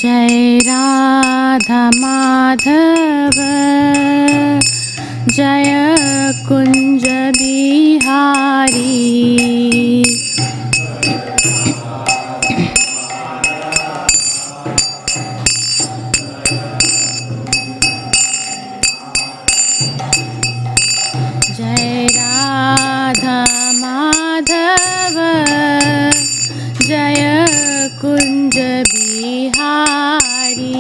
जय राधा माधव जय कुंज बिहारी जय राधा माधव जय कुंज बिहारी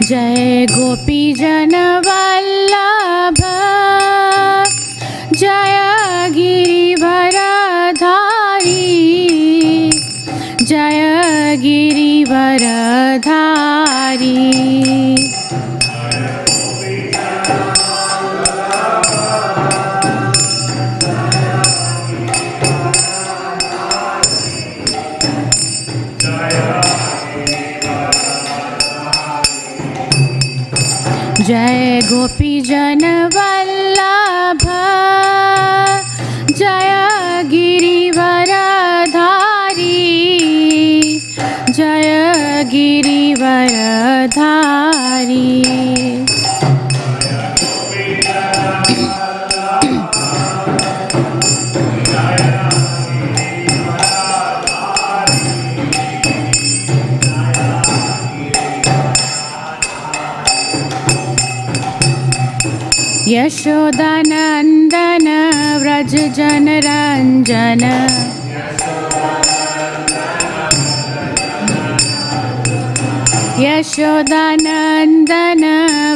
जय गोपी जन वल्लभ जय गिरिवरधारी जय गिरिवरधारी जय गोपी जन वल्लभ जय गिरिवरधारी जय गिरिवरधारी यशोदानंदन व्रज जन रंजन यशोदानंदन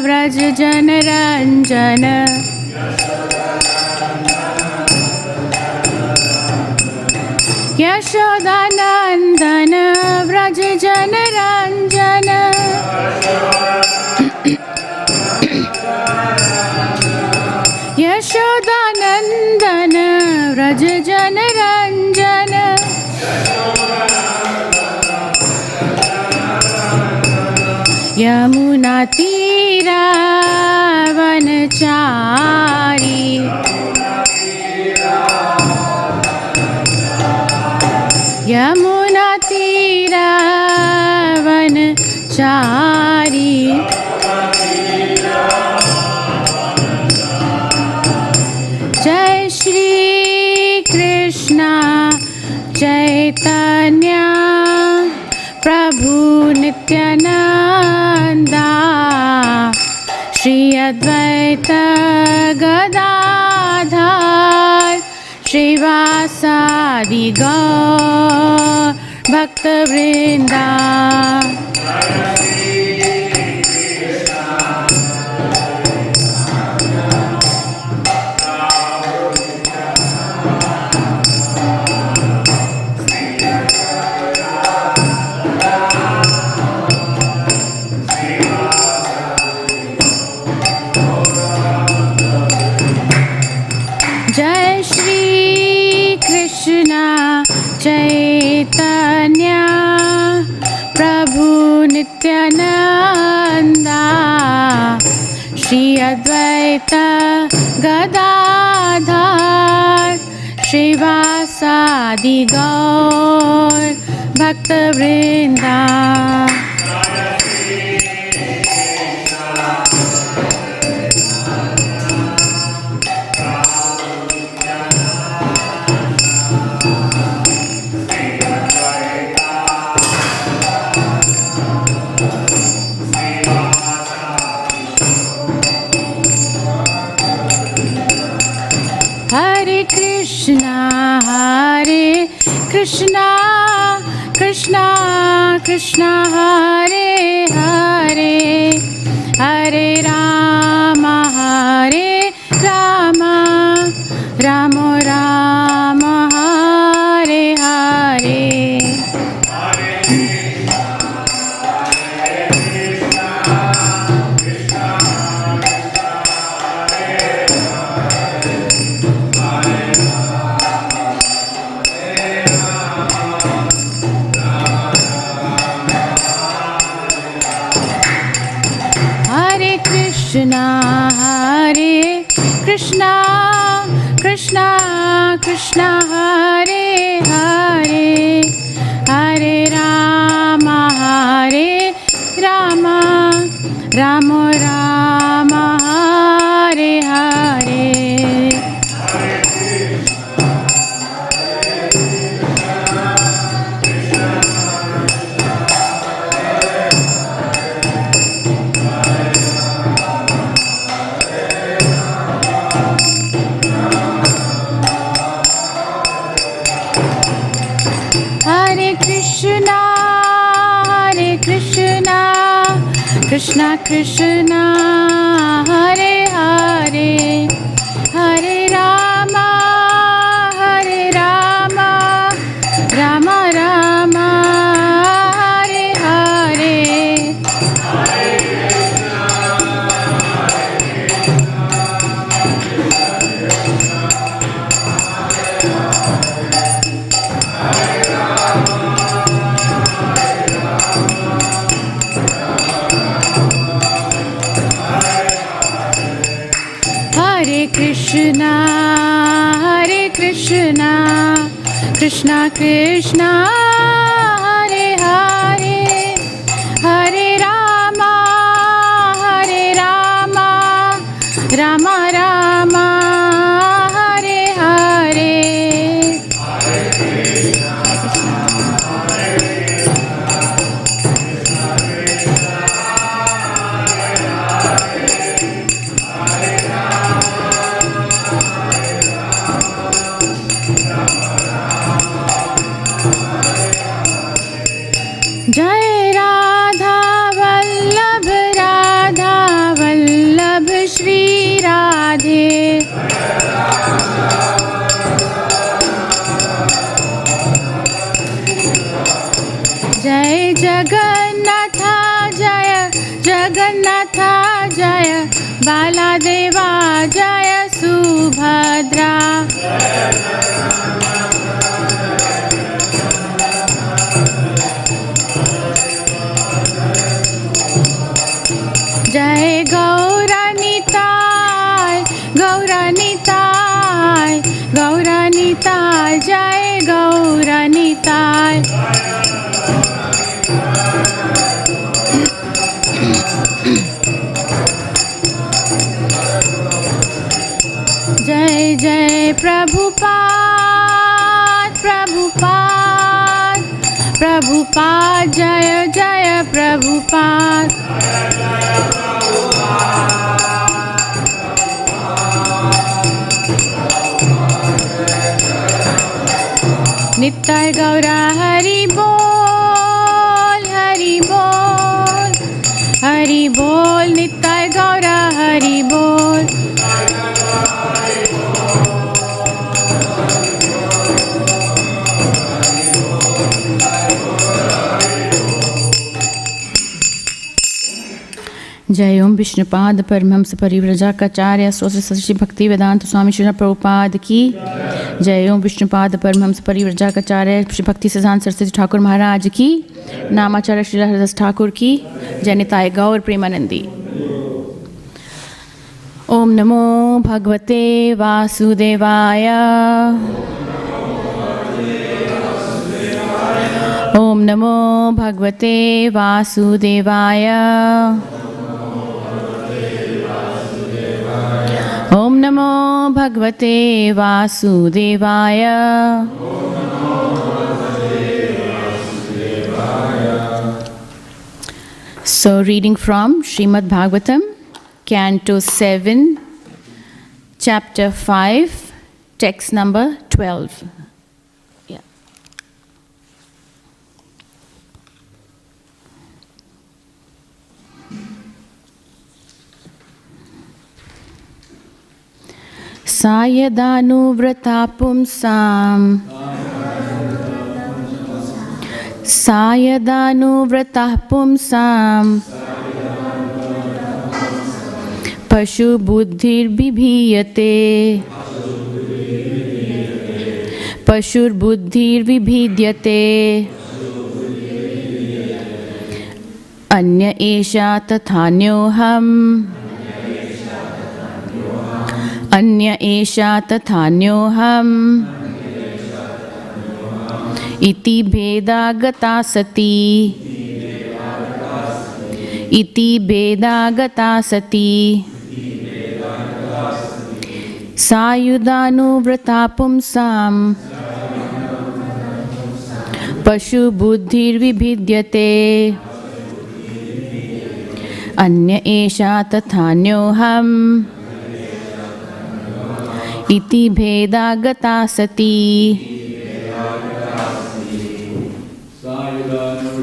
व्रज जन रंजन यशोदानंदन व्रज जन रंजन यशोदानंदन व्रज जन रंजन यमुना तीरा वनचारी यमुना तीरा वनचारी जय श्री कृष्ण चैतन्य प्रभु नित्यानंदा श्री अद्वैत गदाधर श्रीवासादि गौर भक्तवृंदा जय श्री कृष्ण चैतन्य प्रभु नित्यानंदा श्री अद्वैत गदाधर श्रीवासादि गौर भक्तवृंदा Hare Krishna Krishna Krishna Hare Hare Hare Rama Hare Rama Rama Rama Hare Hare Krishna Hare Krishna, Krishna Krishna Hare Hare, Hare Rama, Hare Rama, Rama Rama, Hare Hare. Krishna Krishna Hare Hare, Hare Rama, Hare Rama, Rama Rama, Hare Hare. Krishna, Hare Krishna, Krishna Krishna, Hare Hare, Hare Rama, Hare Rama, Rama Rama, Hare Hare. Jai Radha Vallabh, Radha Vallabh, Shri Radhe. Jai Jagannatha, Jaya Jagannatha, Jaya Baladeva, Jaya Subhadra. Jai Gauranitai, Gauranitai, Gauranitai, Jai Gauranitai. Jai Jai Prabhupada, Prabhupada, Prabhupada, Jaya Jaya Prabhupada. Nittai Gaura Hari Bol, Hari Bol, Hari Bol, Nittai Gaura Hari Bol. जय ओम विष्णुपाद परमहंस परिव्राजकाचार्य स्वस्ति श्री भक्तिवेदांत स्वामी श्रीमद् प्रभुपाद की जय ओम विष्णुपाद परमहंस परिव्राजकाचार्य श्री भक्ति सिद्धांत सरस्वती ठाकुर महाराज की नामाचार्य श्री हरदास ठाकुर की जय निताय गौर प्रेमानंदी। ओम नमो भगवते वासुदेवाय, ओम नमो भगवते वासुदेवाय, ओम नमो भगवते वासुदेवाय। So reading from Śrīmad Bhāgavatam, Canto 7, Chapter 5, text number 12. Yeah. Sayadanuvratā pumsam, Sayadanuvratā pumsam, Pashu buddhir vibhiyate, Pashur buddhir vibhidyate, Anya esha tathanyoham, Anya esha tathanyoham iti bheda gata sati. Iti bheda gata sati. Sayudanu vrata pumsam pashu buddhir vibhidyate. Anya esha tathanyoham iti bheda gata sati. Sayudanu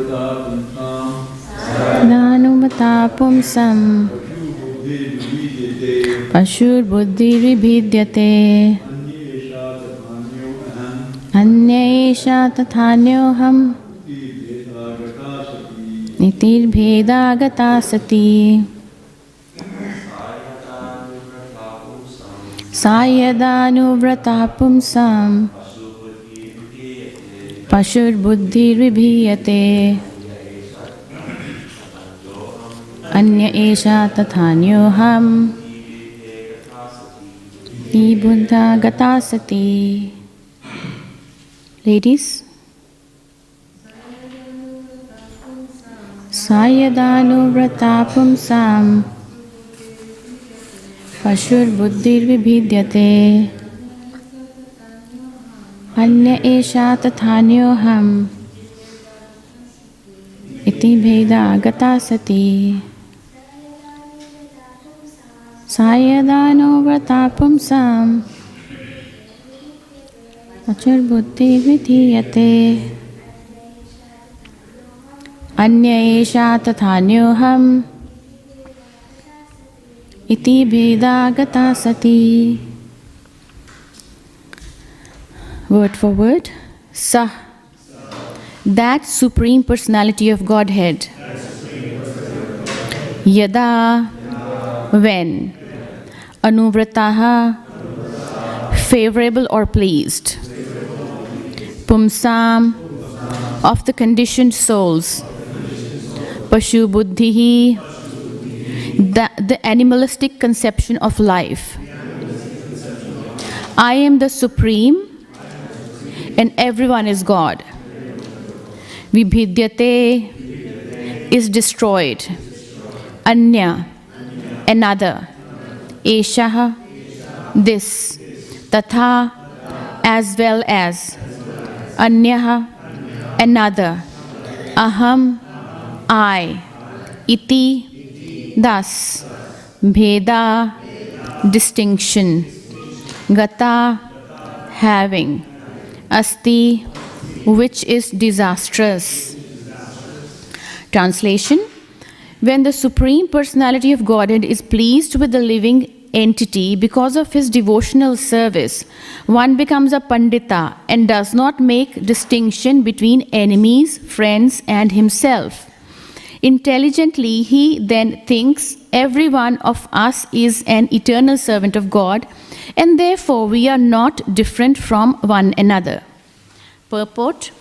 pumsam pashur buddhir vibhidyate. Anya esha tathanyoham iti bheda gata sati. Sayadanu vrata pumsam pashur buddhir vibhiyate. Anya esha tathanyoham iti buddha gata sati. Ladies, Sayadanu vrata pumsam pashur buddhir vibhidyate. Anya esha tathanyoham iti bheda gata sati. Sayadanu vrata pumsam pashur buddhir vibhidyate. Anya esha tathanyoham iti bheda gata sati. Word for word. Sah, that Supreme Personality of Godhead. Yada, when. Anuvrataha, favorable or pleased. Pumsam, of the conditioned souls. Pashu buddhihi, the animalistic conception of life. I am the Supreme and everyone is God. Vibhidyate is destroyed. Anya, another. Eshaha, this. Tatha, as well as. Anyaha, another. Aham, I. Iti, thus. Bheda, distinction. Gata, having. Asti, which is disastrous. Translation. When the Supreme Personality of Godhead is pleased with the living entity because of his devotional service, one becomes a Pandita and does not make distinction between enemies, friends, and himself. Intelligently, he then thinks every one of us is an eternal servant of God, and therefore we are not different from one another. Purport.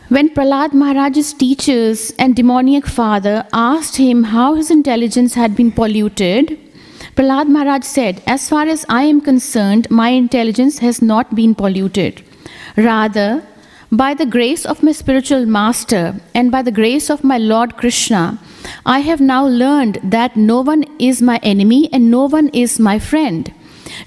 When Prahlad Maharaj's teachers and demoniac father asked him how his intelligence had been polluted, Prahlad Maharaj said, "As far as I am concerned, my intelligence has not been polluted. Rather, by the grace of my spiritual master and by the grace of my Lord Krishna, I have now learned that no one is my enemy and no one is my friend.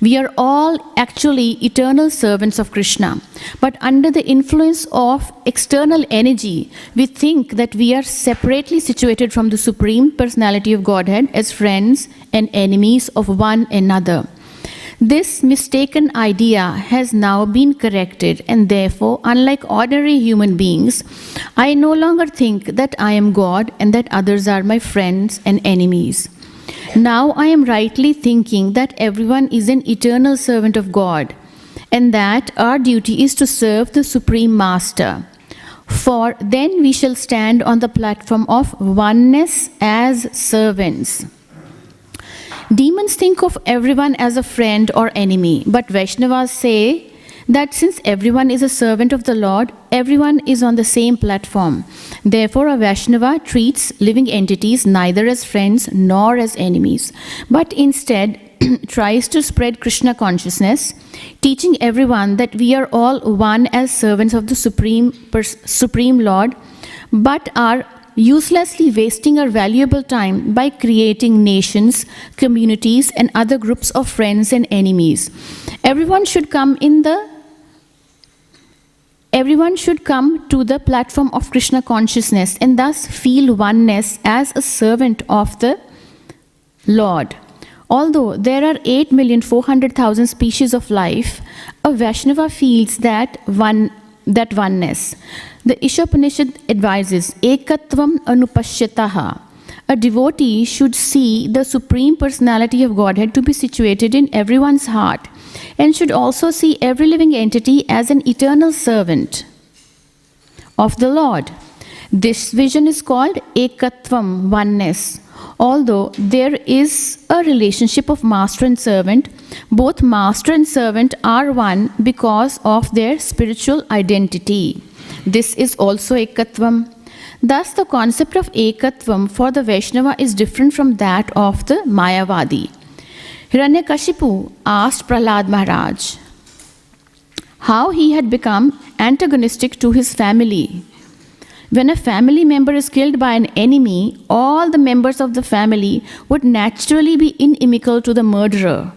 We are all actually eternal servants of Krishna. But under the influence of external energy, we think that we are separately situated from the Supreme Personality of Godhead as friends and enemies of one another. This mistaken idea has now been corrected, and therefore, unlike ordinary human beings, I no longer think that I am God and that others are my friends and enemies. Now I am rightly thinking that everyone is an eternal servant of God, and that our duty is to serve the Supreme Master. For then we shall stand on the platform of oneness as servants. Demons think of everyone as a friend or enemy, but Vaishnavas say that since everyone is a servant of the Lord, everyone is on the same platform. Therefore, a Vaishnava treats living entities neither as friends nor as enemies, but instead tries to spread Krishna consciousness, teaching everyone that we are all one as servants of the Supreme Lord, but are uselessly wasting our valuable time by creating nations, communities, and other groups of friends and enemies. Everyone should come to the platform of Krishna consciousness and thus feel oneness as a servant of the Lord. Although there are 8,400,000 species of life, a Vaishnava feels that oneness. The Ishopanishad advises, Ekatvam anupashyataha. A devotee should see the Supreme Personality of Godhead to be situated in everyone's heart, and should also see every living entity as an eternal servant of the Lord. This vision is called Ekatvam, oneness. Although there is a relationship of master and servant, both master and servant are one because of their spiritual identity. This is also Ekatvam. Thus, the concept of Ekatvam for the Vaishnava is different from that of the Mayavadi. Hiranyakashipu asked Prahlad Maharaj how he had become antagonistic to his family. When a family member is killed by an enemy, all the members of the family would naturally be inimical to the murderer.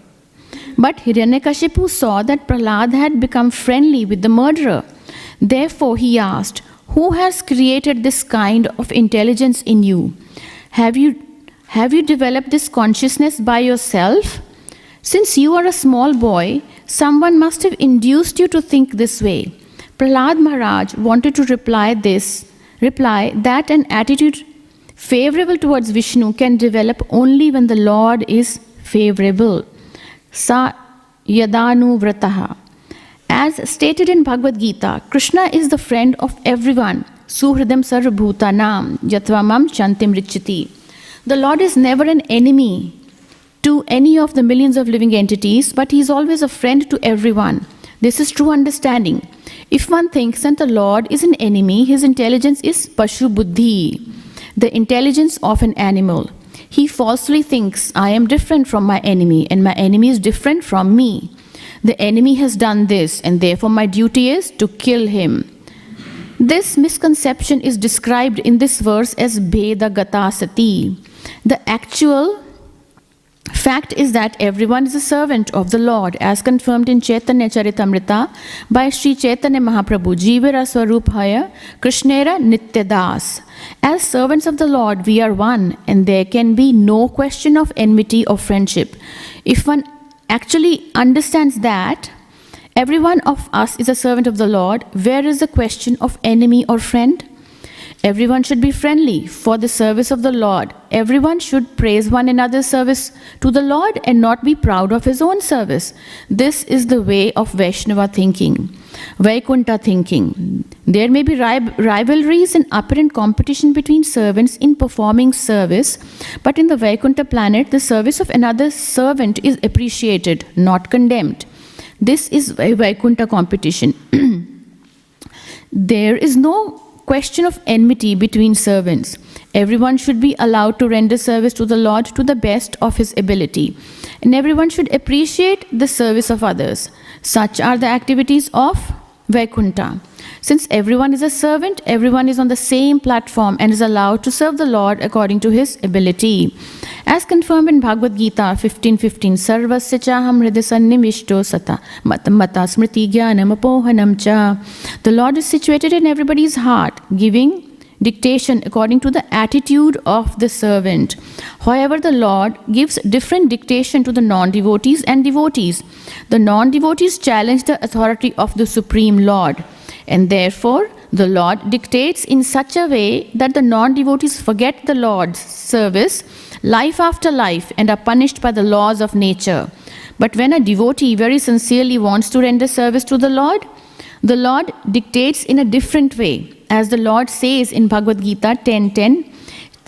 But Hiranyakashipu saw that Prahlad had become friendly with the murderer. Therefore he asked, "Who has created this kind of intelligence in you? Have you developed this consciousness by yourself? Since you are a small boy, someone must have induced you to think this way." Prahlad Maharaj wanted to reply that an attitude favorable towards Vishnu can develop only when the Lord is favorable. Sa yadanu vrataha. As stated in Bhagavad Gita, Krishna is the friend of everyone. Suhridam sarvabhutanam yatvamam chantim richati. The Lord is never an enemy to any of the millions of living entities, but he is always a friend to everyone. This is true understanding. If one thinks that the Lord is an enemy, his intelligence is pashu buddhi, the intelligence of an animal. He falsely thinks, I am different from my enemy, and my enemy is different from me. The enemy has done this, and therefore my duty is to kill him. This misconception is described in this verse as Bheda Gata Sati. The actual fact is that everyone is a servant of the Lord, as confirmed in Chaitanya Charitamrita by Sri Chaitanya Mahaprabhu, Jivara Swarupaya Krishnera Nityadas. As servants of the Lord, we are one, and there can be no question of enmity or friendship. If one actually understands that every one of us is a servant of the Lord, where is the question of enemy or friend? Everyone should be friendly for the service of the Lord. Everyone should praise one another's service to the Lord and not be proud of his own service. This is the way of Vaishnava thinking, Vaikunta thinking. There may be rivalries and apparent competition between servants in performing service, but in the Vaikunta planet, the service of another servant is appreciated, not condemned. This is a Vaikunta competition. There is no question of enmity between servants. Everyone should be allowed to render service to the Lord to the best of his ability, and everyone should appreciate the service of others. Such are the activities of Vaikunta. Since everyone is a servant, everyone is on the same platform and is allowed to serve the Lord according to his ability. As confirmed in Bhagavad Gita 15:15, Sarvasya chaham hridasannimishto sata mata smriti jnanam apohanam cha. The Lord is situated in everybody's heart, giving dictation according to the attitude of the servant. However, the Lord gives different dictation to the non-devotees and devotees. The non-devotees challenge the authority of the Supreme Lord, and therefore the Lord dictates in such a way that the non-devotees forget the Lord's service life after life and are punished by the laws of nature. But when a devotee very sincerely wants to render service to the Lord dictates in a different way. As the Lord says in Bhagavad Gita 10:10,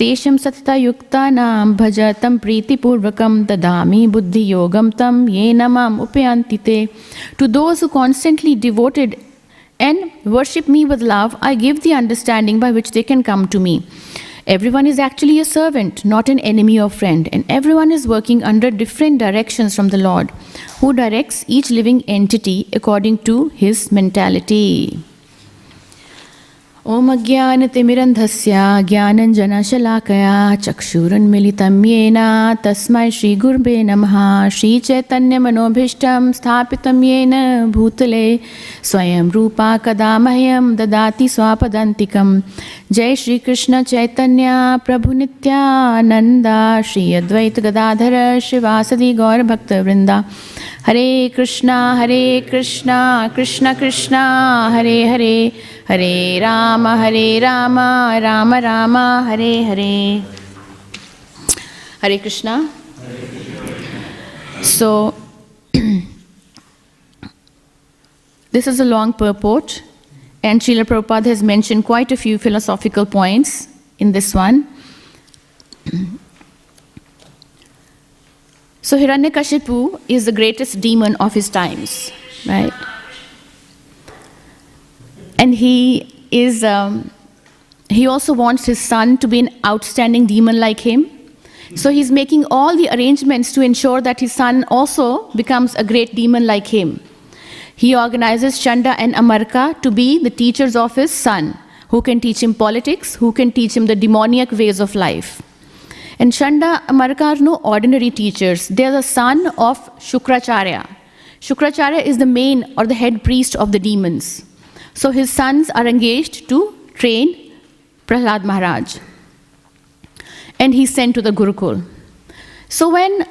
Tesham satata yuktanam bhajatam priti purvakam dadami buddhi yogam tam yenamam upayantite. To those who constantly devoted and worship me with love, I give the understanding by which they can come to me. Everyone is actually a servant, not an enemy or friend, and everyone is working under different directions from the Lord, who directs each living entity according to his mentality. Om Ajnanatimirandhasya Jnananjanashalakaya Chakshuranmilitam Yena Tasmai Shri Gurve Namaha Shri Chaitanya Manobhishtam Sthapitam Yena Bhutale Swayam Rupa Kadamahyam Dadati Swapadantikam Jai Shri Krishna Chaitanya Prabhu Nityananda Shri Advaita Gadadhara Shivasadi Gaur Bhakta Vrinda Hare Krishna Krishna Krishna Hare Hare Hare Rama Rama Rama Hare Hare. Hare Krishna. So this is a long purport, and Srila Prabhupada has mentioned quite a few philosophical points in this one. So Hiranyakashipu is the greatest demon of his times, right? And he also wants his son to be an outstanding demon like him. So he's making all the arrangements to ensure that his son also becomes a great demon like him. He organizes Chanda and Amarka to be the teachers of his son, who can teach him politics, who can teach him the demoniac ways of life. And Chanda and Amarka are no ordinary teachers. They are the son of Śrīmad. Śrīmad is the main or the head priest of the demons. So his sons are engaged to train Prahlad Maharaj. And he's sent to the Gurukul. So when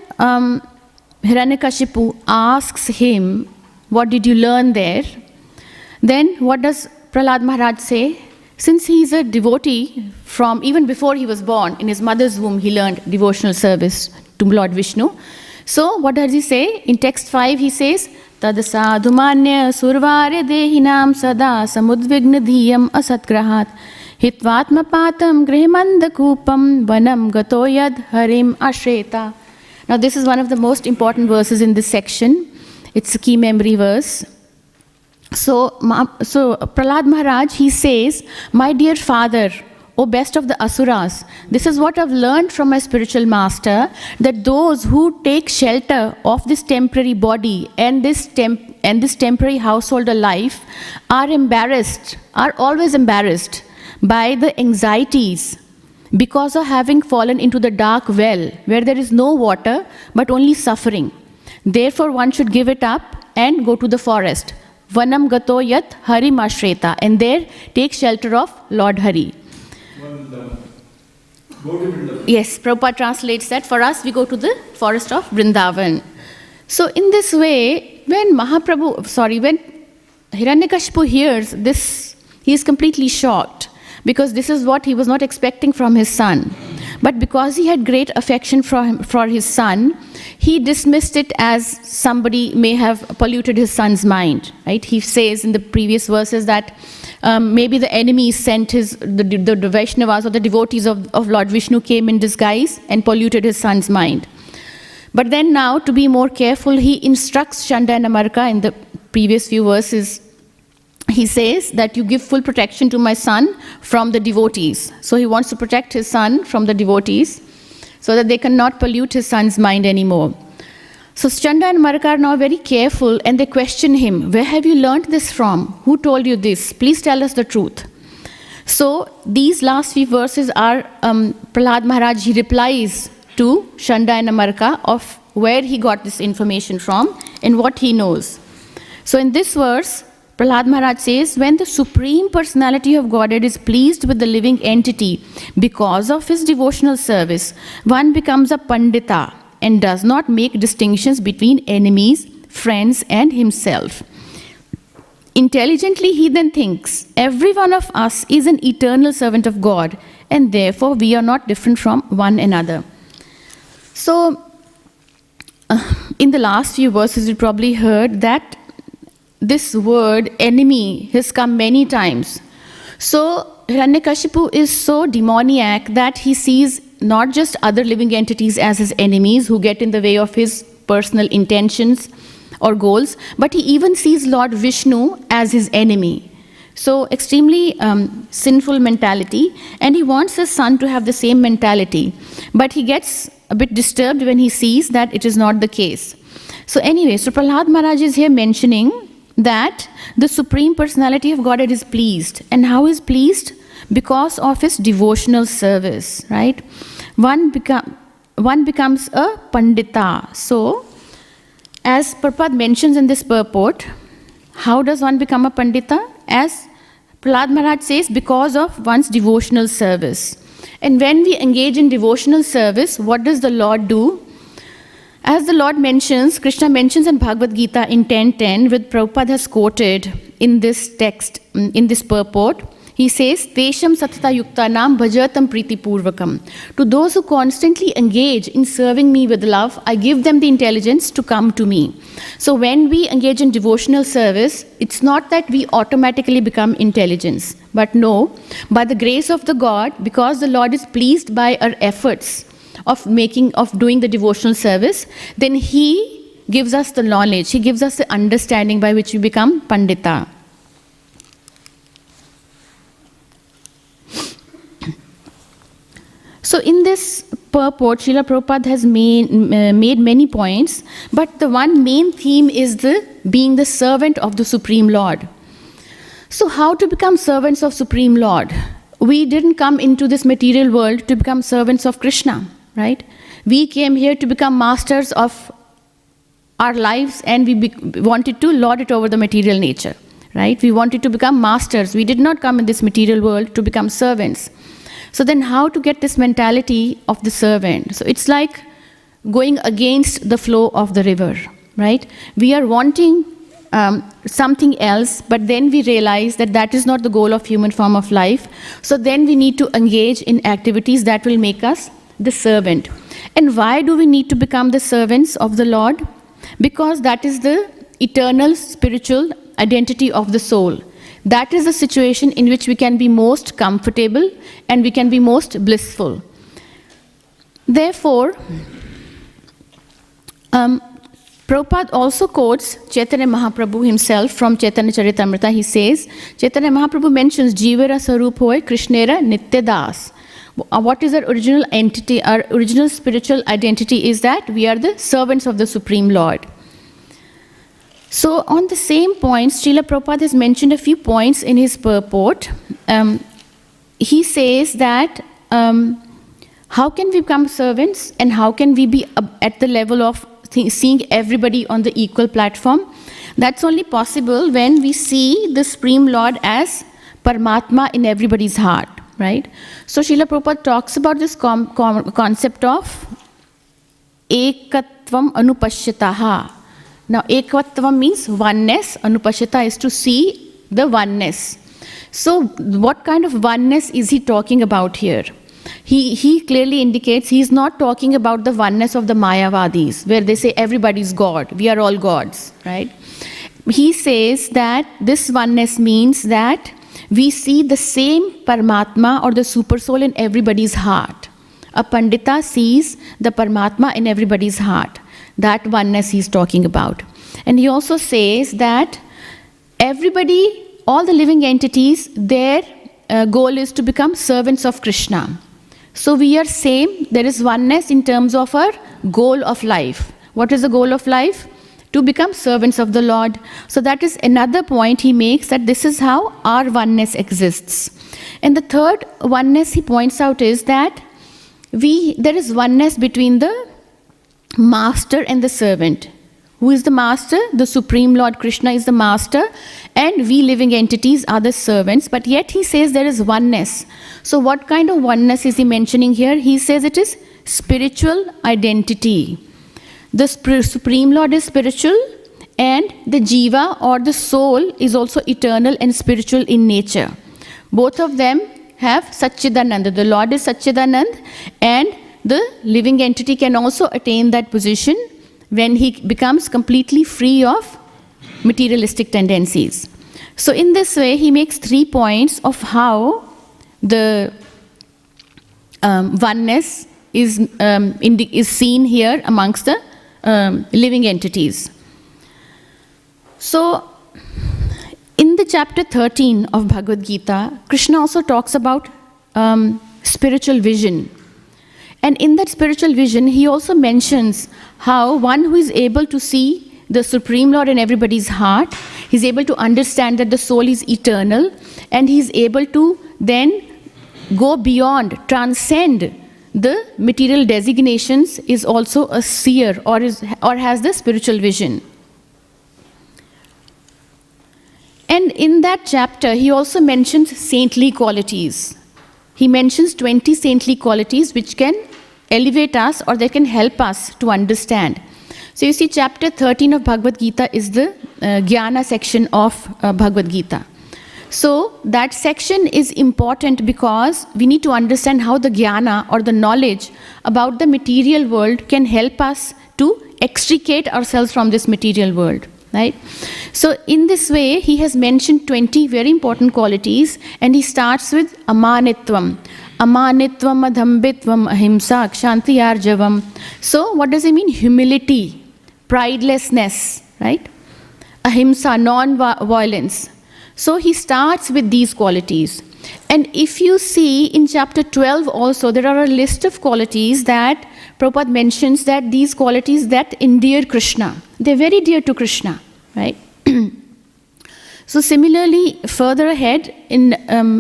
Hiranyakashipu asks him, what did you learn there? Then what does Prahlad Maharaj say? Since he's a devotee from even before he was born, in his mother's womb, he learned devotional service to Lord Vishnu. So what does he say? In text 5, he says, Tad sadhumanya survare dehinam sada samudvigna dhiyam asatgrahat hitvatma patam grihmanda kupam vanam gatoyad harim ashreta. Now this is one of the most important verses in this section. It's a key memory verse. So Prahlad Maharaj, he says, my dear father, O best of the asuras, this is what I've learned from my spiritual master, that those who take shelter of this temporary body and this temporary householder life are always embarrassed by the anxieties because of having fallen into the dark well where there is no water but only suffering. Therefore one should give it up and go to the forest. Vanam gato yat harim ashreta, and there take shelter of Lord Hari. Yes, Prabhupada translates that. For us, we go to the forest of Vrindavan. So in this way, when Hiranyakashipu hears this, he is completely shocked, because this is what he was not expecting from his son. But because he had great affection for his son, he dismissed it as somebody may have polluted his son's mind. Right? He says in the previous verses that maybe the enemy sent the Vaishnavas or the devotees of Lord Vishnu came in disguise and polluted his son's mind. But then now, to be more careful, he instructs Chanda and Amarka in the previous few verses. He says that you give full protection to my son from the devotees. So he wants to protect his son from the devotees so that they cannot pollute his son's mind anymore. So Chanda and Amarka are now very careful, and they question him. Where have you learned this from? Who told you this? Please tell us the truth. So these last few verses are Prahlad Maharaj, he replies to Chanda and Amarka of where he got this information from and what he knows. So in this verse, Prahlad Maharaj says, when the Supreme Personality of Godhead is pleased with the living entity because of his devotional service, one becomes a Pandita and does not make distinctions between enemies, friends, and himself. Intelligently, he then thinks, every one of us is an eternal servant of God, and therefore we are not different from one another. So, in the last few verses, you probably heard that this word enemy has come many times. So Hiranyakashipu is so demoniac that he sees not just other living entities as his enemies who get in the way of his personal intentions or goals, but he even sees Lord Vishnu as his enemy. So extremely sinful mentality, and he wants his son to have the same mentality. But he gets a bit disturbed when he sees that it is not the case. So anyway, so Prahlad Maharaj is here mentioning that the Supreme Personality of Godhead is pleased. And how is pleased? Because of his devotional service, right? One becomes a Pandita. So, as Prabhupada mentions in this purport, how does one become a Pandita? As Prahlad Maharaj says, because of one's devotional service. And when we engage in devotional service, what does the Lord do? As the Lord mentions, Krishna mentions in Bhagavad Gita in 10.10, which Prabhupada has quoted in this text, in this purport, he says, Tesham satata yuktanam bhajatam priti purvakam. To those who constantly engage in serving me with love, I give them the intelligence to come to me. So when we engage in devotional service, it's not that we automatically become intelligence. But no, by the grace of the God, because the Lord is pleased by our efforts of doing the devotional service, then He gives us the knowledge, He gives us the understanding by which we become Pandita. So in this purport, Srila Prabhupada has made many points, but the one main theme is being the servant of the Supreme Lord. So how to become servants of Supreme Lord? We didn't come into this material world to become servants of Krishna, right? We came here to become masters of our lives, and we wanted to lord it over the material nature, right? We wanted to become masters. We did not come in this material world to become servants. So then how to get this mentality of the servant? So it's like going against the flow of the river, right? We are wanting something else, but then we realize that that is not the goal of human form of life. So then we need to engage in activities that will make us the servant. And why do we need to become the servants of the Lord? Because that is the eternal spiritual identity of the soul. That is the situation in which we can be most comfortable and we can be most blissful. Therefore, Prabhupada also quotes Chaitanya Mahaprabhu himself from Chaitanya Charitamrita. He says, Chaitanya Mahaprabhu mentions Jivara Sarup Hoy Krishnera Nitya Das. What is our original entity? Our original spiritual identity is that we are the servants of the Supreme Lord. So on the same points, Srila Prabhupada has mentioned a few points in his purport. He says that how can we become servants and how can we be at the level of seeing everybody on the equal platform? That's only possible when we see the Supreme Lord as Paramatma in everybody's heart, right? So Srila Prabhupada talks about this concept of Ekatvam Anupashyataha. Now, ekvatvam means oneness, anupashyata is to see the oneness. So, what kind of oneness is he talking about here? He clearly indicates he is not talking about the oneness of the Mayavadis, where they say everybody is God, we are all gods, right? He says that this oneness means that we see the same Paramatma or the super soul in everybody's heart. A Pandita sees the Paramatma in everybody's heart. That oneness he's talking about. And he also says that everybody, all the living entities, their goal is to become servants of Krishna. So we are same, there is oneness in terms of our goal of life. What is the goal of life? To become servants of the Lord. So that is another point he makes, that this is how our oneness exists. And the third oneness he points out is that there is oneness between the master and the servant. Who is the master? The Supreme Lord Krishna is the master, and we living entities are the servants, but yet he says there is oneness. So what kind of oneness is he mentioning here? He says it is spiritual identity. The Supreme Lord is spiritual, and the jiva or the soul is also eternal and spiritual in nature. Both of them have Satchidananda. The Lord is Satchidanand, and the living entity can also attain that position when he becomes completely free of materialistic tendencies. So in this way, he makes 3 points of how the oneness is seen here amongst the living entities. So in the the chapter 13 of Bhagavad Gita, Krishna also talks about spiritual vision. And in that spiritual vision, he also mentions how one who is able to see the Supreme Lord in everybody's heart, he's able to understand that the soul is eternal, and he's able to then go beyond, transcend the material designations, is also a seer or has the spiritual vision. And in that chapter, he also mentions saintly qualities. He mentions 20 saintly qualities which can elevate us or they can help us to understand. So you see, chapter 13 of Bhagavad Gita is the Jnana section of Bhagavad Gita. So that section is important because we need to understand how the Jnana or the knowledge about the material world can help us to extricate ourselves from this material world. Right? So in this way, he has mentioned 20 very important qualities, and he starts with amanitvam. Amanitvam, adhambitvam, ahimsa, kshanti arjavam. So what does it mean? Humility, pridelessness, right? Ahimsa, non-violence. So he starts with these qualities. And if you see in chapter 12 also, there are a list of qualities that Prabhupada mentions, that these qualities that endear Krishna. They're very dear to Krishna, right? So similarly, further ahead in,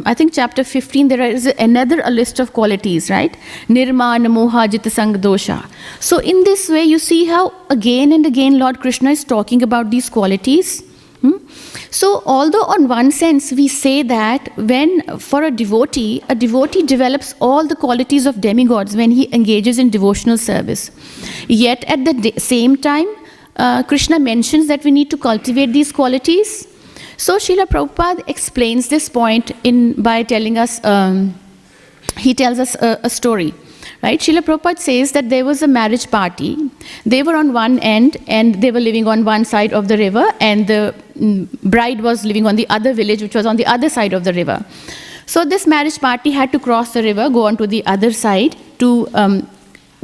I think chapter 15, there is another a list of qualities, right? Nirmana, moha, jita, sang, dosha. So in this way, you see how again and again Lord Krishna is talking about these qualities. So although on one sense we say that when for a devotee develops all the qualities of demigods when he engages in devotional service. Yet at the same time, Krishna mentions that we need to cultivate these qualities. So Srila Prabhupada explains this point by telling us, he tells us a story. Right? Srila Prabhupada says that there was a marriage party. They were on one end and they were living on one side of the river, and the bride was living on the other village, which was on the other side of the river. So this marriage party had to cross the river, go on to the other side to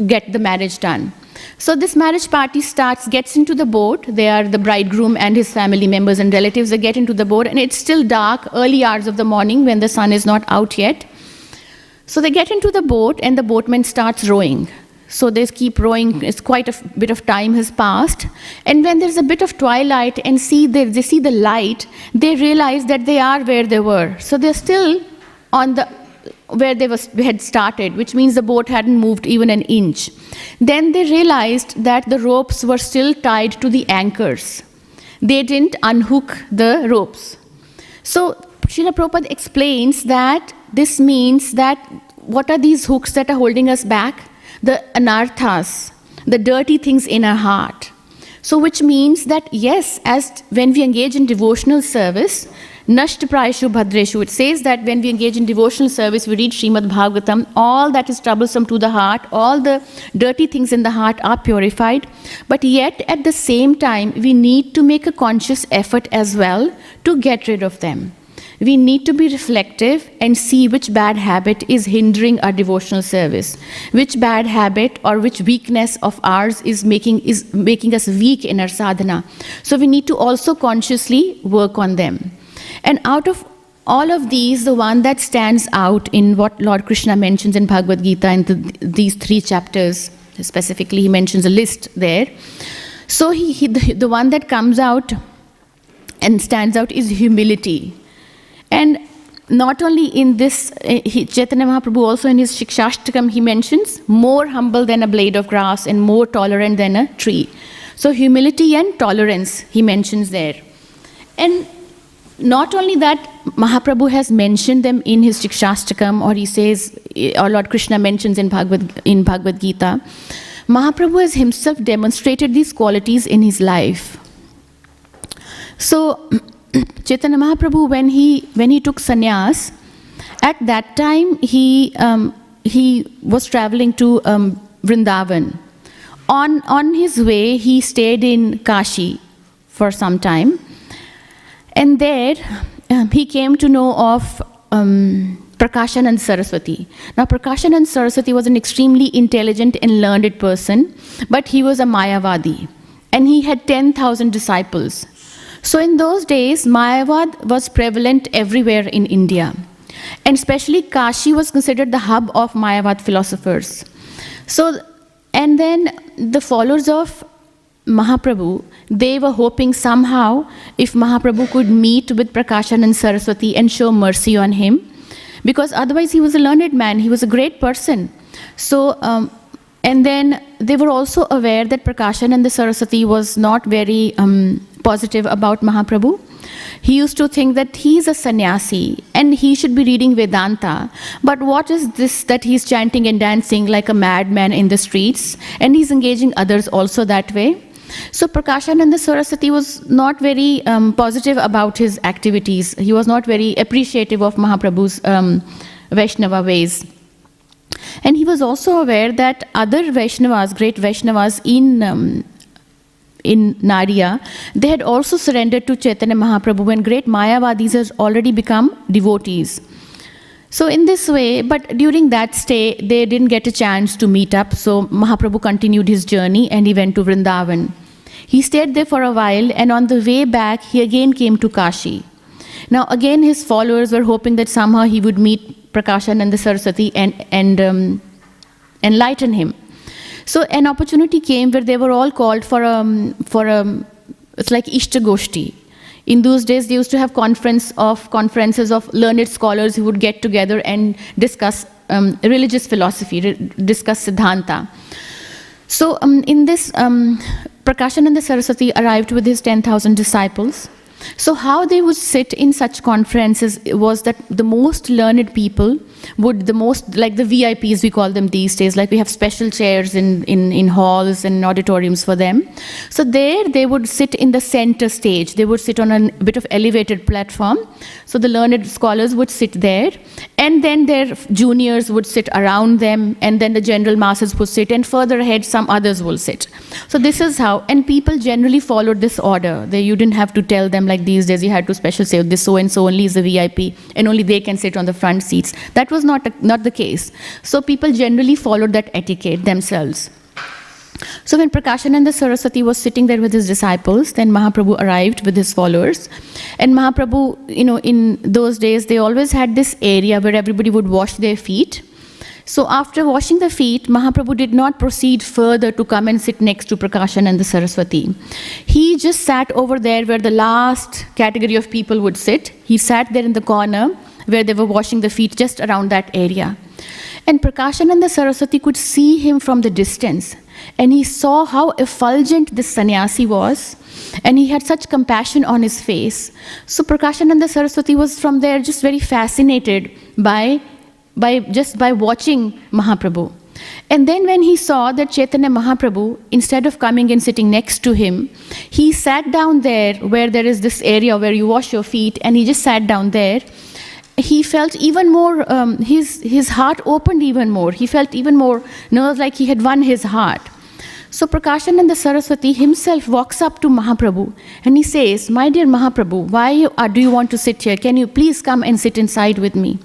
get the marriage done. So this marriage party gets into the boat. They are the bridegroom and his family members and relatives. They get into the boat, and it's still dark, early hours of the morning when the sun is not out yet. So they get into the boat, and the boatman starts rowing. So they keep rowing. It's quite a bit of time has passed. And when there's a bit of twilight and they see the light, they realize that they are where they were. So they're still on where they had started, which means the boat hadn't moved even an inch. Then they realized that the ropes were still tied to the anchors. They didn't unhook the ropes. So Srila Prabhupada explains that this means that what are these hooks that are holding us back? The anarthas, the dirty things in our heart. So which means that yes, as when we engage in devotional service, Nashtaprayashu Bhadreshu, it says that when we engage in devotional service, we read Śrīmad Bhāgavatam, all that is troublesome to the heart, all the dirty things in the heart are purified. But yet at the same time, we need to make a conscious effort as well to get rid of them. We need to be reflective and see which bad habit is hindering our devotional service, which bad habit or which weakness of ours is making us weak in our sadhana. So we need to also consciously work on them. And out of all of these, the one that stands out in what Lord Krishna mentions in Bhagavad Gita in these 3 chapters, specifically he mentions a list there. So the one that comes out and stands out is humility. And not only in this, Chaitanya Mahaprabhu also in his Shikshashtakam, he mentions more humble than a blade of grass and more tolerant than a tree. So humility and tolerance he mentions there. And not only that, Mahaprabhu has mentioned them in his Shikshashtakam, or he says, or Lord Krishna mentions in Bhagavad Gita. Mahaprabhu has himself demonstrated these qualities in his life. So Chaitanya Mahaprabhu, when he took sannyas, at that time he was traveling to Vrindavan. On his way, he stayed in Kashi for some time, and there he came to know of Prakashanand Saraswati. Now, Prakashanand Saraswati was an extremely intelligent and learned person, but he was a Mayavadi, and he had 10,000 disciples. So in those days, Mayavad was prevalent everywhere in India. And especially Kashi was considered the hub of Mayavad philosophers. So, and then the followers of Mahaprabhu, they were hoping somehow if Mahaprabhu could meet with Prakashananda and Saraswati and show mercy on him, because otherwise he was a learned man, he was a great person. So, and then they were also aware that Prakashananda and Saraswati was not very positive about Mahaprabhu. He used to think that he's a sannyasi and he should be reading Vedanta. But what is this that he's chanting and dancing like a madman in the streets, and he's engaging others also that way? So Prakashananda Saraswati was not very positive about his activities. He was not very appreciative of Mahaprabhu's Vaishnava ways. And he was also aware that other Vaishnavas, great Vaishnavas in Nadia, they had also surrendered to Chaitanya Mahaprabhu, and great Mayavadis has already become devotees. So in this way, but during that stay, they didn't get a chance to meet up, so Mahaprabhu continued his journey and he went to Vrindavan. He stayed there for a while, and on the way back, he again came to Kashi. Now again, his followers were hoping that somehow he would meet Prakashananda Saraswati and enlighten him. So an opportunity came where they were all called for it's like Ishtagoshti. In those days, they used to have conferences of learned scholars who would get together and discuss religious philosophy, discuss Siddhanta. So in this, Prakashananda Saraswati arrived with his 10,000 disciples. So how they would sit in such conferences was that the most learned people would, the most, like the VIPs we call them these days, like we have special chairs in halls and auditoriums for them. So there they would sit in the center stage. They would sit on a bit of elevated platform. So the learned scholars would sit there, and then their juniors would sit around them, and then the general masses would sit, and further ahead some others will sit. So this is how, and people generally followed this order. You didn't have to tell them like these days you had to special say this so and so only is a VIP and only they can sit on the front seats. That was not the case. So people generally followed that etiquette themselves. So when Prakashananda Saraswati was sitting there with his disciples, then Mahaprabhu arrived with his followers. And Mahaprabhu, in those days, they always had this area where everybody would wash their feet. So after washing the feet, Mahaprabhu did not proceed further to come and sit next to Prakashananda Saraswati. He just sat over there where the last category of people would sit. He sat there in the corner where they were washing the feet, just around that area. And Prakashananda Saraswati could see him from the distance. And he saw how effulgent this sannyasi was. And he had such compassion on his face. So Prakashananda Saraswati was from there just very fascinated by watching Mahaprabhu. And then when he saw that Chaitanya Mahaprabhu, instead of coming and sitting next to him, he sat down there where there is this area where you wash your feet, and he just sat down there. He felt even more, his heart opened even more. He felt even more, like he had won his heart. So Prakashananda Saraswati himself walks up to Mahaprabhu and he says, "My dear Mahaprabhu, why do you want to sit here? Can you please come and sit inside with me?"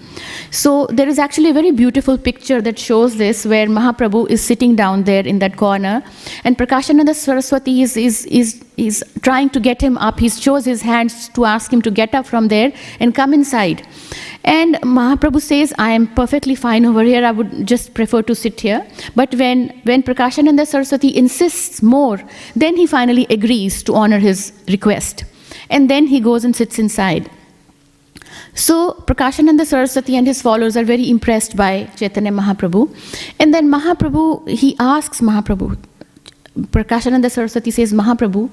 So there is actually a very beautiful picture that shows this, where Mahaprabhu is sitting down there in that corner, and Prakashananda Saraswati is trying to get him up. He shows his hands to ask him to get up from there and come inside. And Mahaprabhu says, "I am perfectly fine over here. I would just prefer to sit here." But when Prakashananda Saraswati insists more, then he finally agrees to honor his request. And then he goes and sits inside. So Prakashananda Saraswati and his followers are very impressed by Chaitanya Mahaprabhu. And then he asks Mahaprabhu, Prakashananda Saraswati says, "Mahaprabhu,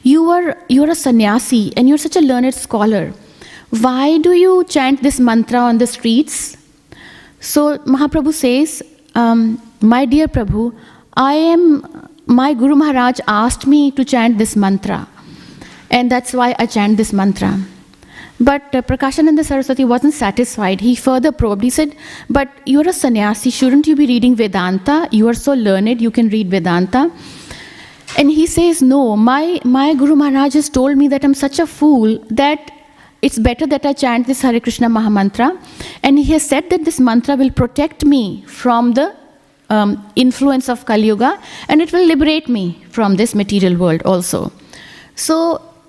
you are a sannyasi and you're such a learned scholar. Why do you chant this mantra on the streets?" So Mahaprabhu says, "My dear Prabhu, my Guru Maharaj asked me to chant this mantra, and that's why I chant this mantra." But Prakashananda Saraswati wasn't satisfied. He further probed. He said, "But you're a sannyasi. Shouldn't you be reading Vedanta? You are so learned, you can read Vedanta." And he says, "No, my Guru Maharaj has told me that I'm such a fool that it's better that I chant this Hare Krishna Mahamantra. And he has said that this mantra will protect me from the influence of Kali Yuga, and it will liberate me from this material world also." So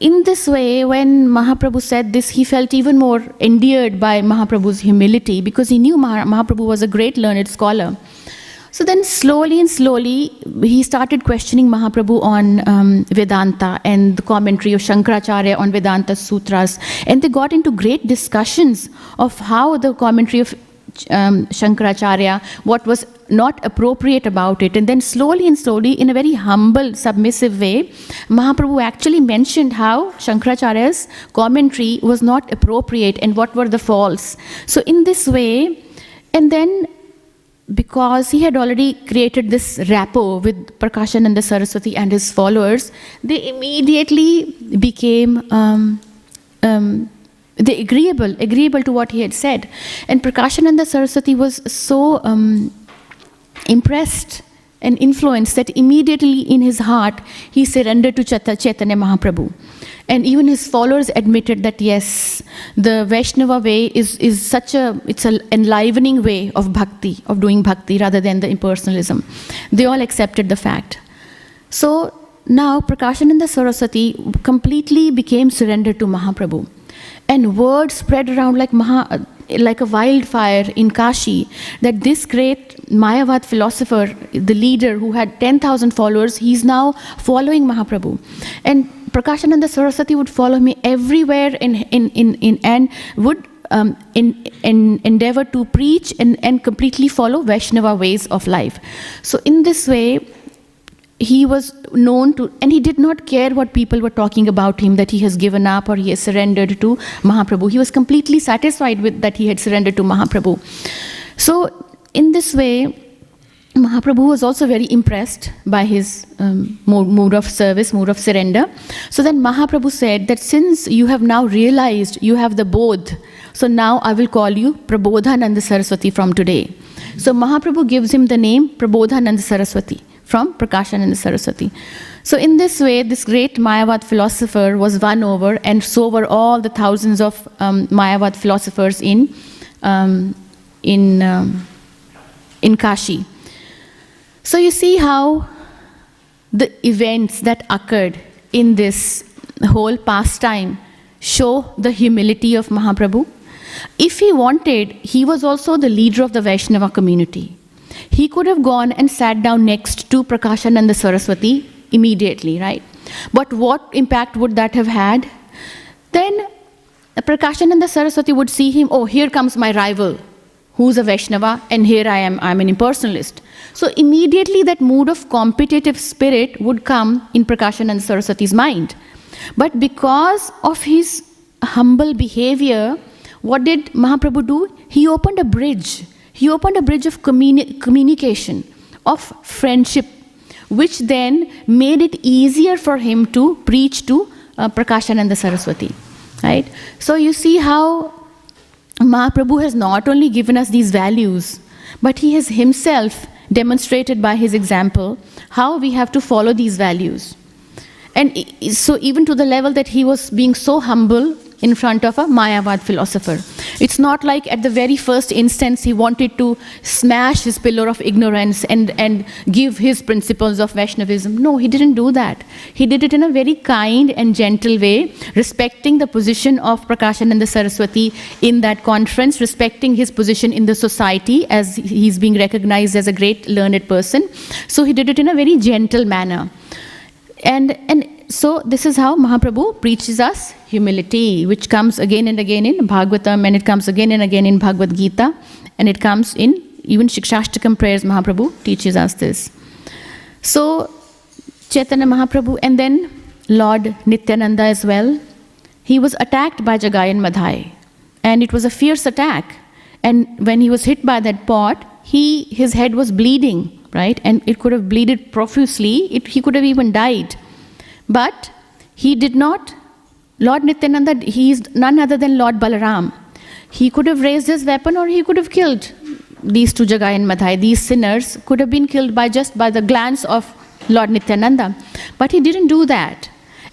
in this way, when Mahaprabhu said this, he felt even more endeared by Mahaprabhu's humility, because he knew Mahaprabhu was a great learned scholar. So then slowly and slowly, he started questioning Mahaprabhu on Vedanta and the commentary of Shankaracharya on Vedanta Sutras. And they got into great discussions of how the commentary of Shankaracharya, what was not appropriate about it. And then slowly and slowly, in a very humble, submissive way, Mahaprabhu actually mentioned how Shankaracharya's commentary was not appropriate and what were the faults. So in this way, and then because he had already created this rapport with Prakashananda Saraswati and his followers, they immediately became agreeable to what he had said. And Prakashananda Saraswati was so impressed and influenced that immediately in his heart he surrendered to Chaitanya Mahaprabhu. And even his followers admitted that yes, the Vaishnava way is such it's an enlivening way of bhakti, of doing bhakti rather than the impersonalism. They all accepted the fact. So now Prakashananda Saraswati completely became surrendered to Mahaprabhu. And word spread around like a wildfire in Kashi that this great Mayavad philosopher, the leader who had 10,000 followers, he's now following Mahaprabhu. And Prakashananda Saraswati would follow me everywhere and would endeavor to preach and completely follow Vaishnava ways of life. So in this way, he was known to, and he did not care what people were talking about him, that he has given up or he has surrendered to Mahaprabhu. He was completely satisfied with that he had surrendered to Mahaprabhu. So in this way, Mahaprabhu was also very impressed by his mood of service, mood of surrender. So then Mahaprabhu said that since you have now realized you have the bodh, so now I will call you Prabodhananda Saraswati from today. So Mahaprabhu gives him the name Prabodhananda Saraswati from Prakashananda Saraswati. So in this way, this great Mayavad philosopher was won over, and so were all the thousands of Mayavad philosophers in Kashi. So you see how the events that occurred in this whole pastime show the humility of Mahaprabhu. If he wanted, he was also the leader of the Vaishnava community. He could have gone and sat down next to Prakashananda Saraswati immediately, right? But what impact would that have had? Then Prakashananda Saraswati would see him, oh, here comes my rival, who's a Vaishnava, and here I am, I'm an impersonalist. So immediately that mood of competitive spirit would come in Prakashananda Saraswati's mind. But because of his humble behavior, what did Mahaprabhu do? He opened a bridge. He opened a bridge of communication, of friendship, which then made it easier for him to preach to Prakashananda Saraswati. Right? So you see how Mahaprabhu has not only given us these values, but he has himself demonstrated by his example how we have to follow these values. And so even to the level that he was being so humble in front of a Mayavad philosopher. It's not like at the very first instance he wanted to smash his pillar of ignorance and give his principles of Vaishnavism. No, he didn't do that. He did it in a very kind and gentle way, respecting the position of Prakashananda Saraswati in that conference, respecting his position in the society as he's being recognized as a great learned person. So he did it in a very gentle manner. And so this is how Mahaprabhu preaches us humility, which comes again and again in Bhagavatam, and it comes again and again in Bhagavad Gita, and it comes in even Shikshashtakam prayers. Mahaprabhu teaches us this. So Chaitanya Mahaprabhu, and then Lord Nityananda as well, he was attacked by Jagayan Madhai, and it was a fierce attack. And when he was hit by that pot, his head was bleeding, right? And it could have bleeded profusely. He could have even died. But he did not. Lord Nityananda, he is none other than Lord Balaram. He could have raised his weapon, or he could have killed these two Jagayan Madhai. These sinners could have been killed by the glance of Lord Nityananda. But he didn't do that.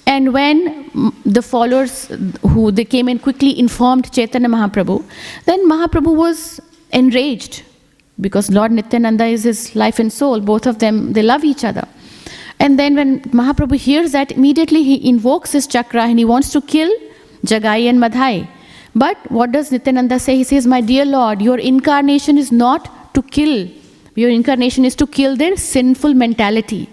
And when the followers they came and quickly informed Chaitanya Mahaprabhu, then Mahaprabhu was enraged, because Lord Nityananda is his life and soul. Both of them, they love each other. And then when Mahaprabhu hears that, immediately he invokes his chakra and he wants to kill Jagai and Madhai. But what does Nityananda say? He says, my dear Lord, your incarnation is not to kill. Your incarnation is to kill their sinful mentality.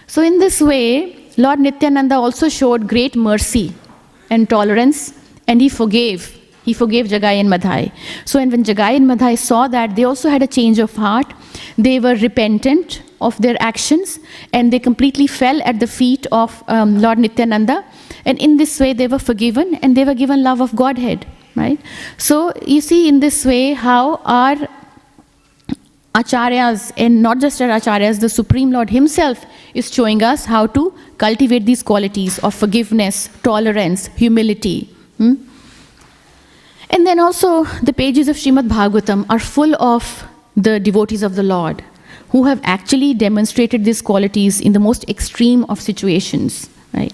So in this way, Lord Nityananda also showed great mercy and tolerance, and he forgave. He forgave Jagai and Madhai. So and when Jagai and Madhai saw that, they also had a change of heart. They were repentant of their actions, and they completely fell at the feet of Lord Nityananda. And in this way, they were forgiven, and they were given love of Godhead. Right? So you see in this way how our Acharyas, and not just our Acharyas, the Supreme Lord Himself is showing us how to cultivate these qualities of forgiveness, tolerance, humility. And then also the pages of Śrīmad Bhāgavatam are full of the devotees of the Lord who have actually demonstrated these qualities in the most extreme of situations. Right?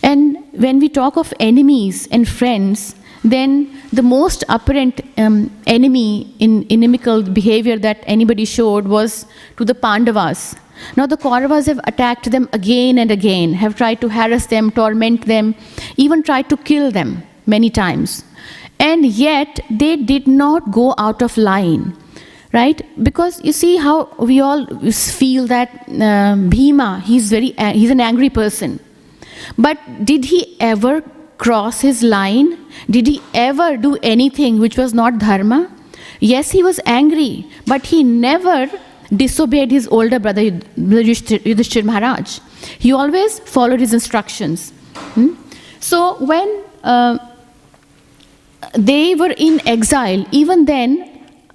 And when we talk of enemies and friends, then the most apparent enemy in inimical behavior that anybody showed was to the Pandavas. Now the Kauravas have attacked them again and again, have tried to harass them, torment them, even tried to kill them many times. And yet they did not go out of line. Right? Because you see how we all feel that Bhima, he's an angry person. But did he ever cross his line? Did he ever do anything which was not dharma? Yes, he was angry, but he never disobeyed his older brother Yudhishthir Maharaj. He always followed his instructions. So when they were in exile, even then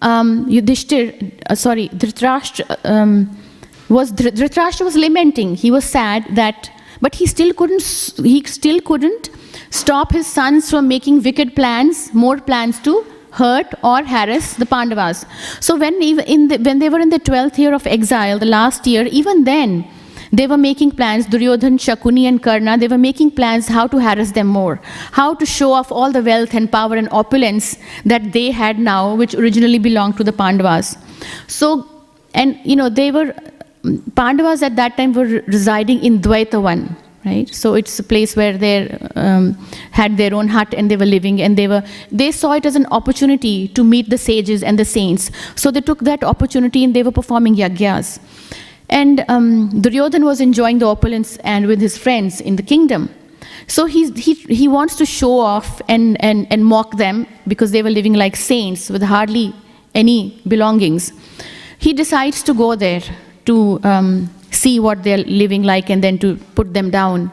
Dhritarashtra was lamenting. He was sad that, but he still couldn't stop his sons from making wicked plans, more plans to hurt or harass the Pandavas. So when they were in the 12th year of exile, the last year, even then, they were making plans, Duryodhan, Shakuni and Karna, they were making plans how to harass them more, how to show off all the wealth and power and opulence that they had now, which originally belonged to the Pandavas. So, and Pandavas at that time were residing in Dvaitavan. Right? So it's a place where they had their own hut and they were living, and they saw it as an opportunity to meet the sages and the saints. So they took that opportunity and they were performing yagyas. And Duryodhan was enjoying the opulence and with his friends in the kingdom. So he wants to show off and mock them because they were living like saints with hardly any belongings. He decides to go there to see what they're living like and then to put them down.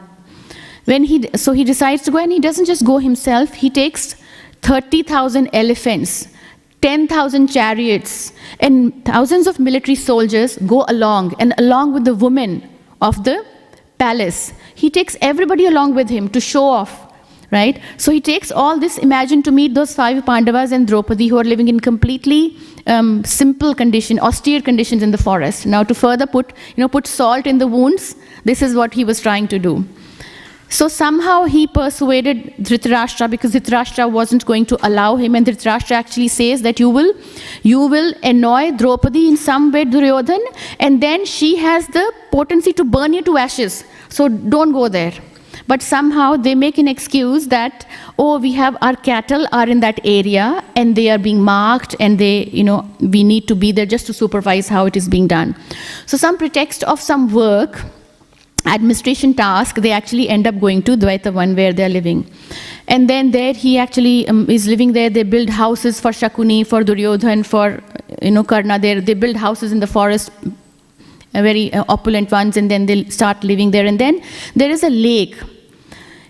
So he decides to go, and he doesn't just go himself, he takes 30,000 elephants, 10,000 chariots, and thousands of military soldiers go along, and along with the women of the palace. He takes everybody along with him to show off, right? So he takes all this, imagine to meet those 5 Pandavas and Draupadi who are living in completely simple condition, austere conditions in the forest. Now to further put salt in the wounds, this is what he was trying to do. So somehow he persuaded Dhritarashtra, because Dhritarashtra wasn't going to allow him, and Dhritarashtra actually says that you will annoy Draupadi in some way, Duryodhan, and then she has the potency to burn you to ashes. So don't go there. But somehow they make an excuse that, our cattle are in that area and they are being marked, and we need to be there just to supervise how it is being done. So some pretext of some work, administration task, they actually end up going to Dvaitavan where they are living. And then there he actually is living there. They build houses for Shakuni, for Duryodhan, for Karna. They build houses in the forest, very opulent ones, and then they'll start living there. And then there is a lake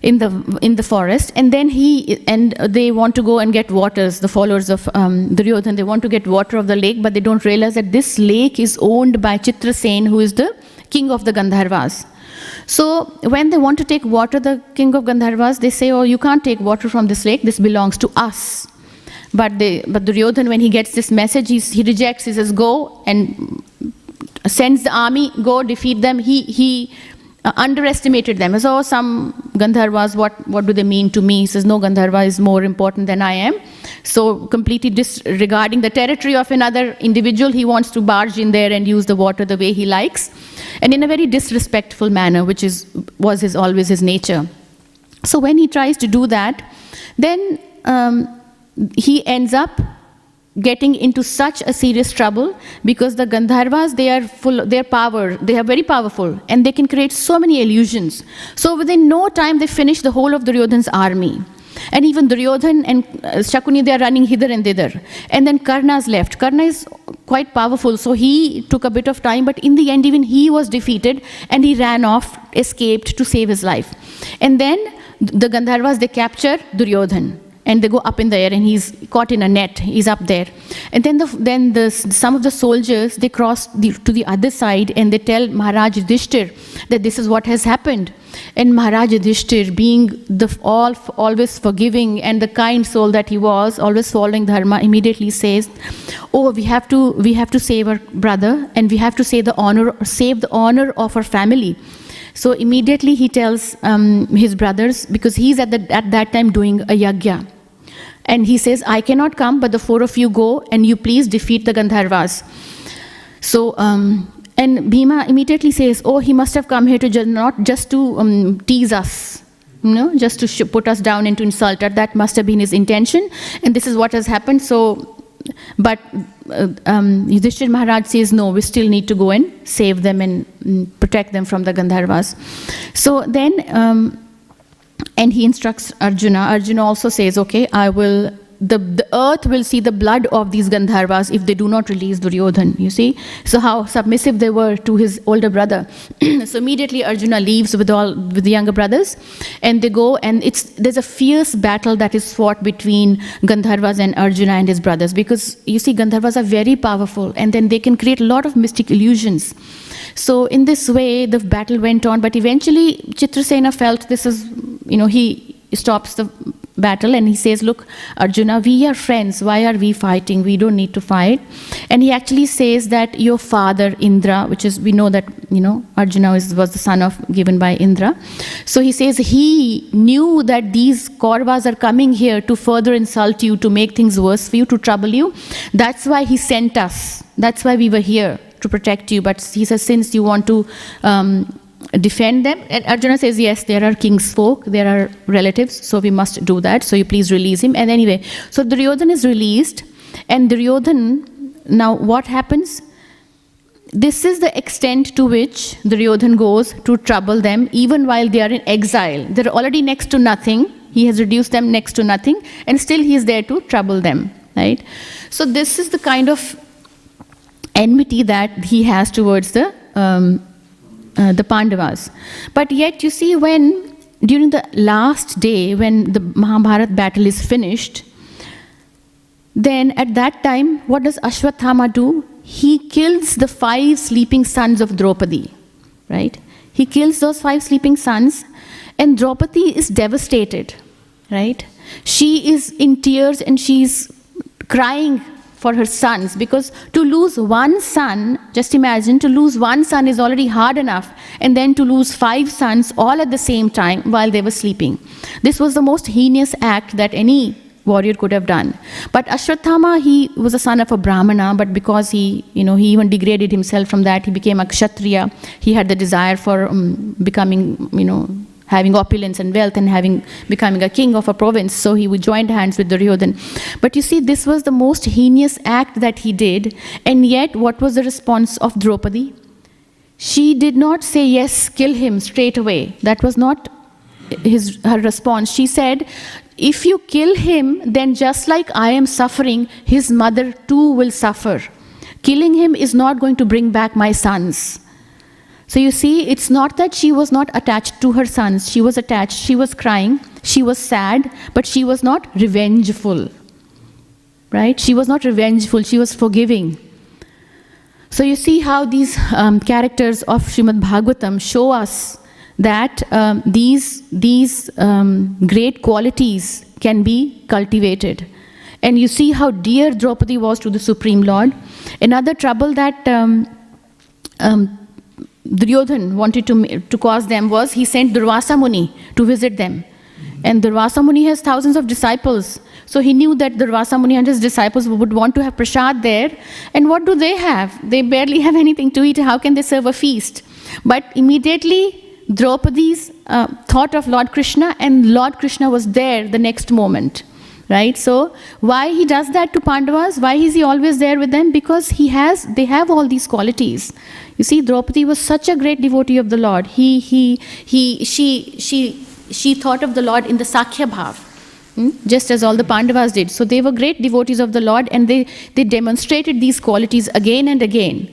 in the forest, and then they want to go and get waters. The followers of Duryodhan, they want to get water of the lake, but they don't realize that this lake is owned by Chitrasen, who is the king of the Gandharvas. So when they want to take water, the king of Gandharvas, they say, you can't take water from this lake, this belongs to us. But Duryodhan, when he gets this message, he rejects. He says, go, and sends the army, go defeat them. He underestimated them. So some Gandharvas, what do they mean to me? He says, no, Gandharva is more important than I am. So completely disregarding the territory of another individual, he wants to barge in there and use the water the way he likes, and in a very disrespectful manner, which was always his nature. So when he tries to do that, then he ends up getting into such a serious trouble, because the Gandharvas, they are very powerful, and they can create so many illusions. So within no time, they finish the whole of Duryodhan's army. And even Duryodhan and Shakuni, they are running hither and thither. And then Karna's left. Karna is quite powerful, so he took a bit of time, but in the end, even he was defeated, and he ran off, escaped to save his life. And then the Gandharvas, they capture Duryodhan, and they go up in the air, and he's caught in a net. He's up there. And then some of the soldiers, they cross to the other side, and they tell Maharaj Yudhishthir that this is what has happened. And Maharaj Yudhishthir, being always forgiving and the kind soul that he was, always following dharma, immediately says, oh, we have to save our brother, and we have to save the honor of our family. So immediately he tells his brothers, because he's at that time doing a yagya. And he says, I cannot come, but the four of you go, and you please defeat the Gandharvas. So, and Bhima immediately says, oh, he must have come here to not just to tease us, just to put us down and to insult us. That must have been his intention, and this is what has happened. So, but Yudhishthir Maharaj says, no, we still need to go and save them and protect them from the Gandharvas. So then, and he instructs Arjuna. Arjuna also says, okay, the earth will see the blood of these Gandharvas if they do not release Duryodhan, you see. So how submissive they were to his older brother. So immediately Arjuna leaves with the younger brothers, and they go, and there's a fierce battle that is fought between Gandharvas and Arjuna and his brothers, because you see Gandharvas are very powerful, and then they can create a lot of mystic illusions. So in this way the battle went on, but eventually Chitrasena felt this is, he stops the battle, and he says, look, Arjuna, we are friends. Why are we fighting? We don't need to fight. And he actually says that your father, Indra, we know that, Arjuna was the son given by Indra. So he says he knew that these Kauravas are coming here to further insult you, to make things worse for you, to trouble you. That's why he sent us. That's why we were here, to protect you. But he says, since you want to defend them, and Arjuna says, yes, there are king's folk, there are relatives, so we must do that, so you please release him. And anyway, so Duryodhan is released, and Duryodhan, now what happens? This is the extent to which Duryodhan goes to trouble them, even while they are in exile. They're already next to nothing. He has reduced them next to nothing, and still he is there to trouble them, right? So this is the kind of enmity that he has towards the Pandavas. But yet, you see, during the last day, when the Mahabharata battle is finished, then at that time, what does Ashwathama do? He kills the 5 sleeping sons of Draupadi, right? He kills those 5 sleeping sons, and Draupadi is devastated, right? She is in tears, and she's crying for her sons, because to lose one son, just imagine, to lose one son is already hard enough, and then to lose 5 sons all at the same time while they were sleeping. This was the most heinous act that any warrior could have done. But Ashwathama, he was a son of a Brahmana, but because he even degraded himself from that, he became a Kshatriya. He had the desire for becoming, having opulence and wealth, and becoming a king of a province. So he joined hands with Duryodhan. But you see, this was the most heinous act that he did. And yet, what was the response of Draupadi? She did not say, yes, kill him straight away. That was not her response. She said, if you kill him, then just like I am suffering, his mother too will suffer. Killing him is not going to bring back my sons. So you see, it's not that she was not attached to her sons. She was attached, she was crying, she was sad, but she was not revengeful. Right? She was not revengeful, she was forgiving. So you see how these characters of Śrīmad Bhāgavatam show us that these great qualities can be cultivated. And you see how dear Draupadi was to the Supreme Lord. Another trouble that Duryodhan wanted to cause them was he sent Durvasa Muni to visit them. And Durvasa Muni has thousands of disciples. So he knew that Durvasa Muni and his disciples would want to have prasad there. And what do they have? They barely have anything to eat. How can they serve a feast? But immediately Draupadi's thought of Lord Krishna, and Lord Krishna was there the next moment. Right? So why he does that to Pandavas? Why is he always there with them? Because they have all these qualities. You see, Draupadi was such a great devotee of the Lord. She thought of the Lord in the Sakhya Bhav, just as all the Pandavas did. So they were great devotees of the Lord, and they demonstrated these qualities again and again.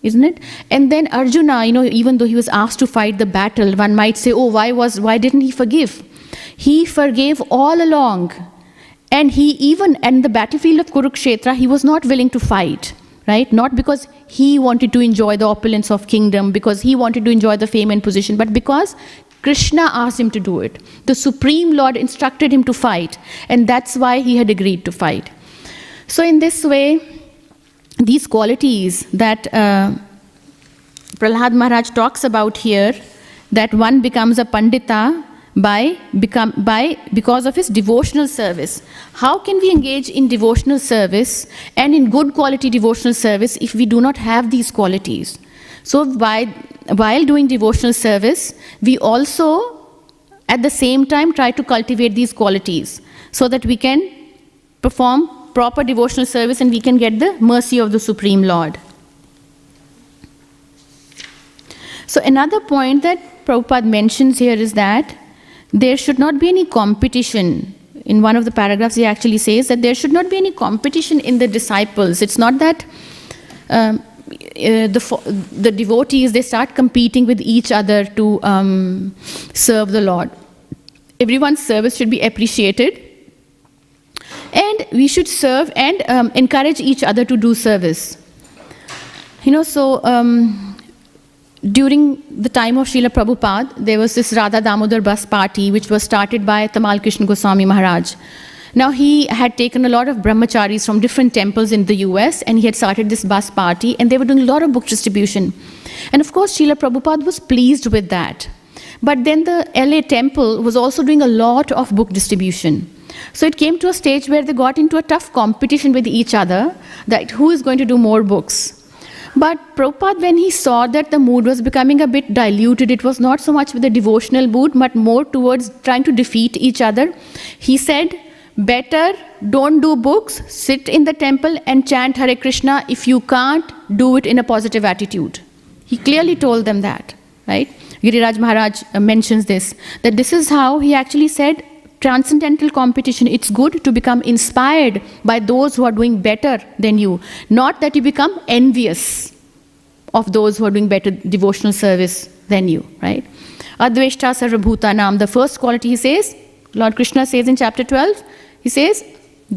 Isn't it? And then Arjuna, even though he was asked to fight the battle, one might say, oh, why didn't he forgive? He forgave all along. And he even, in the battlefield of Kurukshetra, he was not willing to fight, right? Not because he wanted to enjoy the opulence of kingdom, because he wanted to enjoy the fame and position, but because Krishna asked him to do it. The Supreme Lord instructed him to fight, and that's why he had agreed to fight. So in this way, these qualities that Prahlad Maharaj talks about here, that one becomes a Pandita because of his devotional service. How can we engage in devotional service and in good quality devotional service if we do not have these qualities? So while doing devotional service, we also at the same time try to cultivate these qualities so that we can perform proper devotional service and we can get the mercy of the Supreme Lord. So another point that Prabhupada mentions here is that there should not be any competition. In one of the paragraphs, he actually says that there should not be any competition in the disciples. It's not that the devotees, they start competing with each other to serve the Lord. Everyone's service should be appreciated. And we should serve and encourage each other to do service. During the time of Srila Prabhupada, there was this Radha Damodar bus party which was started by Tamal Krishna Goswami Maharaj. Now he had taken a lot of brahmacharis from different temples in the US and he had started this bus party and they were doing a lot of book distribution. And of course Srila Prabhupada was pleased with that. But then the LA temple was also doing a lot of book distribution. So it came to a stage where they got into a tough competition with each other, that who is going to do more books. But Prabhupada, when he saw that the mood was becoming a bit diluted, it was not so much with the devotional mood, but more towards trying to defeat each other, he said, better don't do books, sit in the temple and chant Hare Krishna. If you can't, do it in a positive attitude. He clearly told them that, right? Giriraj Maharaj mentions this, that this is how he actually said, transcendental competition, it's good to become inspired by those who are doing better than you, not that you become envious of those who are doing better devotional service than you, right? Adveshta sarvabhutanam, the first quality he says, Lord Krishna says in chapter 12, he says,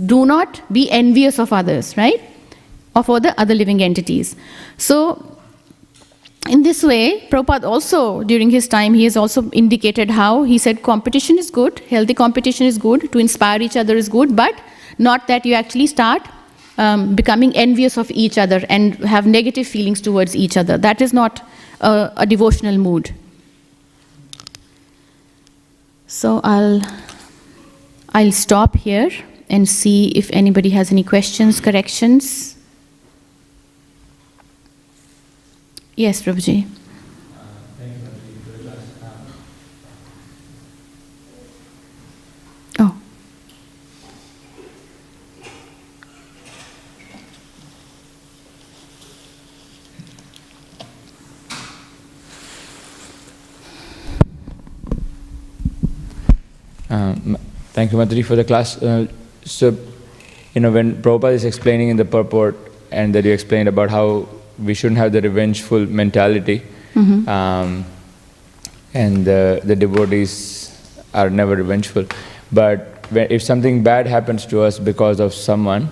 do not be envious of others, right? Of other living entities. So, in this way, Prabhupada also, during his time, he has also indicated how he said competition is good, healthy competition is good, to inspire each other is good, but not that you actually start becoming envious of each other and have negative feelings towards each other. That is not a devotional mood. So I'll stop here and see if anybody has any questions, corrections. Yes, Prabhuji. Thank you for the class. Oh. Thank you, Mataji, for the class. So, when Prabhupada is explaining in the purport, and that you explained about how we shouldn't have the revengeful mentality, and the devotees are never revengeful. But if something bad happens to us because of someone,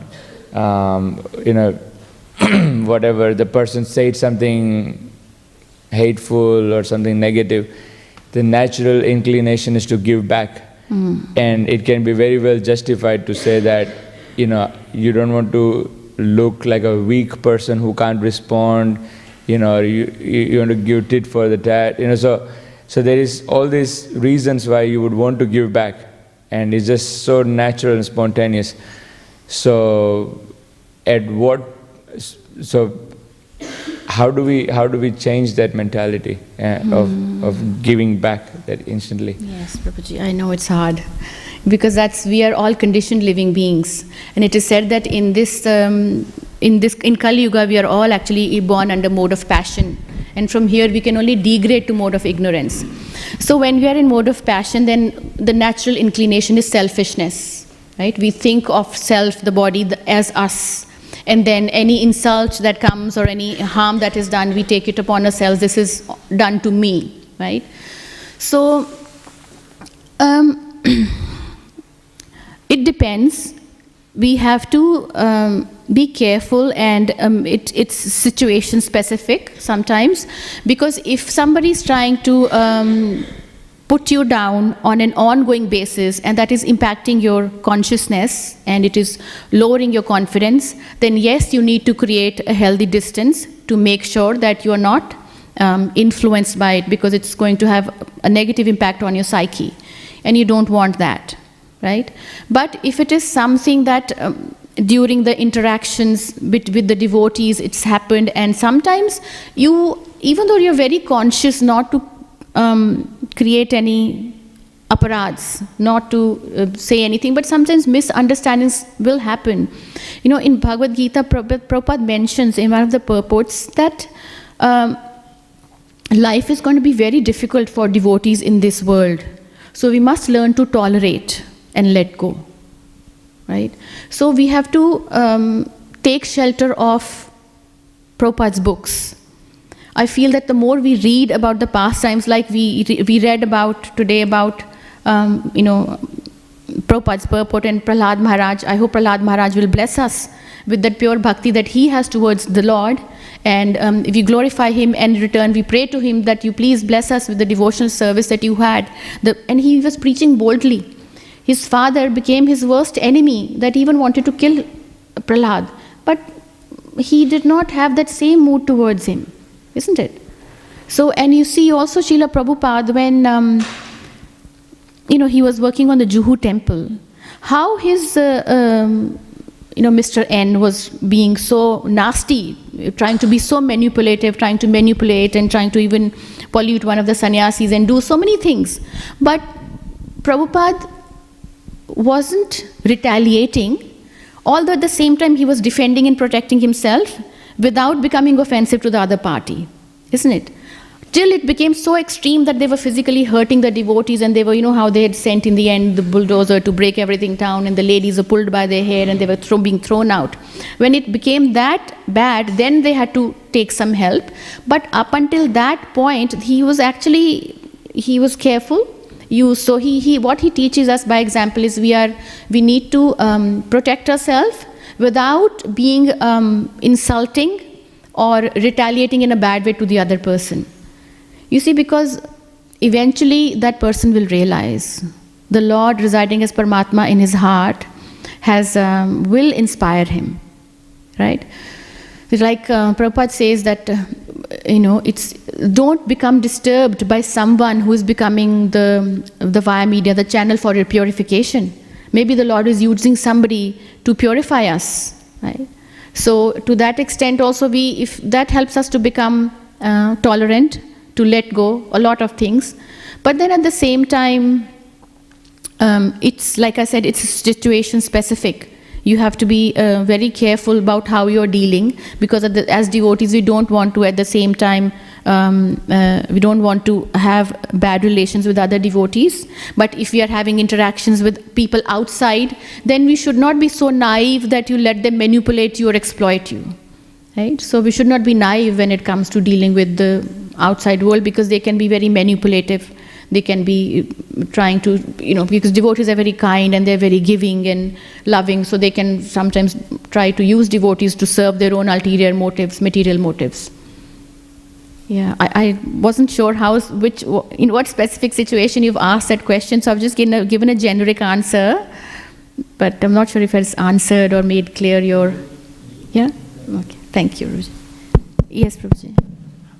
whatever, the person said something hateful or something negative, the natural inclination is to give back. And it can be very well justified to say that, you don't want to look like a weak person who can't respond, or you want to give tit for the tat, so there is all these reasons why you would want to give back, and it's just so natural and spontaneous. So how do we change that mentality of giving back that instantly? Yes, Prabhuji, I know it's hard. Because we are all conditioned living beings. And it is said that in Kali Yuga, we are all actually born under mode of passion. And from here, we can only degrade to mode of ignorance. So when we are in mode of passion, then the natural inclination is selfishness, right? We think of self, the body, as us. And then any insult that comes or any harm that is done, we take it upon ourselves. This is done to me, right? So, it depends. We have to be careful, and it's situation specific sometimes, because if somebody is trying to put you down on an ongoing basis, and that is impacting your consciousness and it is lowering your confidence, then yes, you need to create a healthy distance to make sure that you are not influenced by it, because it's going to have a negative impact on your psyche, and you don't want that. Right? But if it is something that during the interactions with the devotees it's happened, and sometimes even though you're very conscious not to create any aparads, not to say anything, but sometimes misunderstandings will happen. In Bhagavad Gita, Prabhupada mentions in one of the purports that life is going to be very difficult for devotees in this world. So we must learn to tolerate and let go, right? So we have to take shelter of Prabhupada's books. I feel that the more we read about the past times, like we read about today about, Prabhupada's purport and Prahlad Maharaj, I hope Prahlad Maharaj will bless us with that pure bhakti that he has towards the Lord. And if you glorify him and in return we pray to him that you please bless us with the devotional service that you had. And he was preaching boldly. His father became his worst enemy, that even wanted to kill Prahlad. But he did not have that same mood towards him, isn't it? So, and you see also Srila Prabhupada when, he was working on the Juhu temple, how his, Mr. N was being so nasty, trying to be so manipulative, trying to manipulate and trying to even pollute one of the sannyasis and do so many things. But Prabhupada wasn't retaliating, although at the same time he was defending and protecting himself without becoming offensive to the other party, isn't it? Till it became so extreme that they were physically hurting the devotees, and they were, how they had sent in the end the bulldozer to break everything down, and the ladies were pulled by their hair and they were being thrown out. When it became that bad, then they had to take some help. But up until that point, he was careful. So what he teaches us by example is we need to protect ourselves without being insulting or retaliating in a bad way to the other person. You see, because eventually that person will realize the Lord residing as Paramatma in his heart will inspire him, right? It's like Prabhupada says that, don't become disturbed by someone who is becoming the via media, the channel for your purification. Maybe the Lord is using somebody to purify us, right? So to that extent also if that helps us to become tolerant, to let go a lot of things. But then at the same time, it's like I said, it's situation specific. You have to be very careful about how you're dealing, because as devotees we don't want to at the same time, we don't want to have bad relations with other devotees. But if we are having interactions with people outside, then we should not be so naive that you let them manipulate you or exploit you. Right? So we should not be naive when it comes to dealing with the outside world, because they can be very manipulative. They can be trying to, because devotees are very kind and they're very giving and loving, so they can sometimes try to use devotees to serve their own ulterior motives, material motives. Yeah, I wasn't sure in what specific situation you've asked that question, so I've just given a generic answer, but I'm not sure if it's answered or made clear your, yeah? Okay, thank you, Prabhuji. Yes, Prabhuji.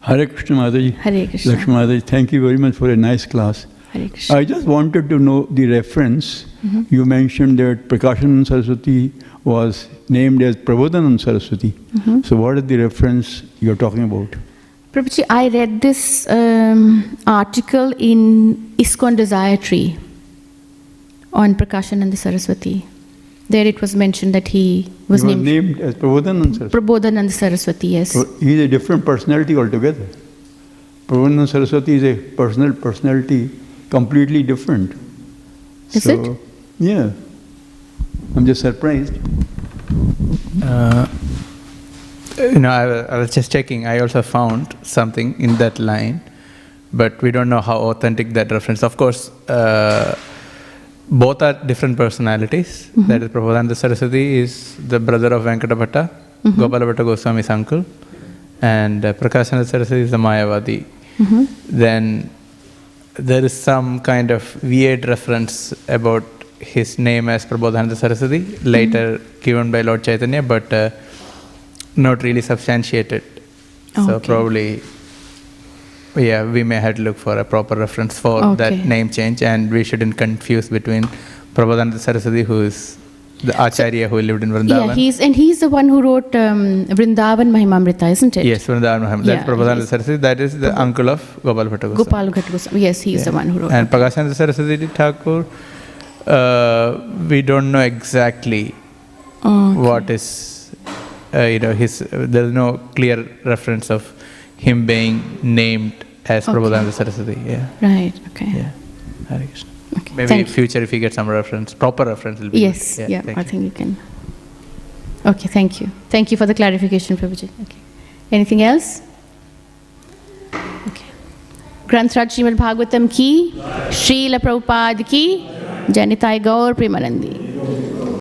Hare Krishna Mataji. Hare Krishna. Lakshana Mataji, thank you very much for a nice class. Hare Krishna. I just wanted to know the reference. You mentioned that Prakashananda Saraswati was named as Prabodhananda Saraswati. So what is the reference you're talking about? Prabhuji, I read this article in ISKCON Desire Tree on Prakashananda Saraswati. There it was mentioned that he was named as Prabodhananda Saraswati. Prabodhananda Saraswati, yes. So he's a different personality altogether. Prabodhananda Saraswati is a personality completely different. Is it? Yeah. I'm just surprised. I was just checking. I also found something in that line, but we don't know how authentic that reference. Of course, both are different personalities. That is, Prabhupada Saraswati is the brother of Venkata Bhatta, Gopala Bhatta Goswami's uncle, and Prakashananda Saraswati is the Mayavadi. Then there is some kind of weird reference about his name as Prabodhananda Saraswati, later given by Lord Chaitanya, but not really substantiated. So probably, we may have to look for a proper reference for that name change, and we shouldn't confuse between Prabodhananda Saraswati, who is the Acharya who lived in Vrindavan. Yeah, he's the one who wrote Vrindavan Mahimamrita, isn't it? Yes, Vrindavan Mahimamrita. That's Prabodhananda Saraswati. That is the uncle of Gopala Bhatta Goswami. Gopala Bhatta Goswami. Yes, he is the one who wrote. And Prakashananda Saraswati Thakur, we don't know exactly what is, his. There is no clear reference of him being named as Prabodhananda Saraswati. Yeah. Right. Okay. Yeah. Hare Krishna. Okay. Maybe in future, if you get some reference, proper reference will be. Yes. Good. Yeah. I think you can. Okay. Thank you. Thank you for the clarification, Prabhuji. Okay. Anything else? Okay. Granth Śrīmad Bhāgavatam ki, Srila Prabhupada ki, Janitai Gaur Premanandi.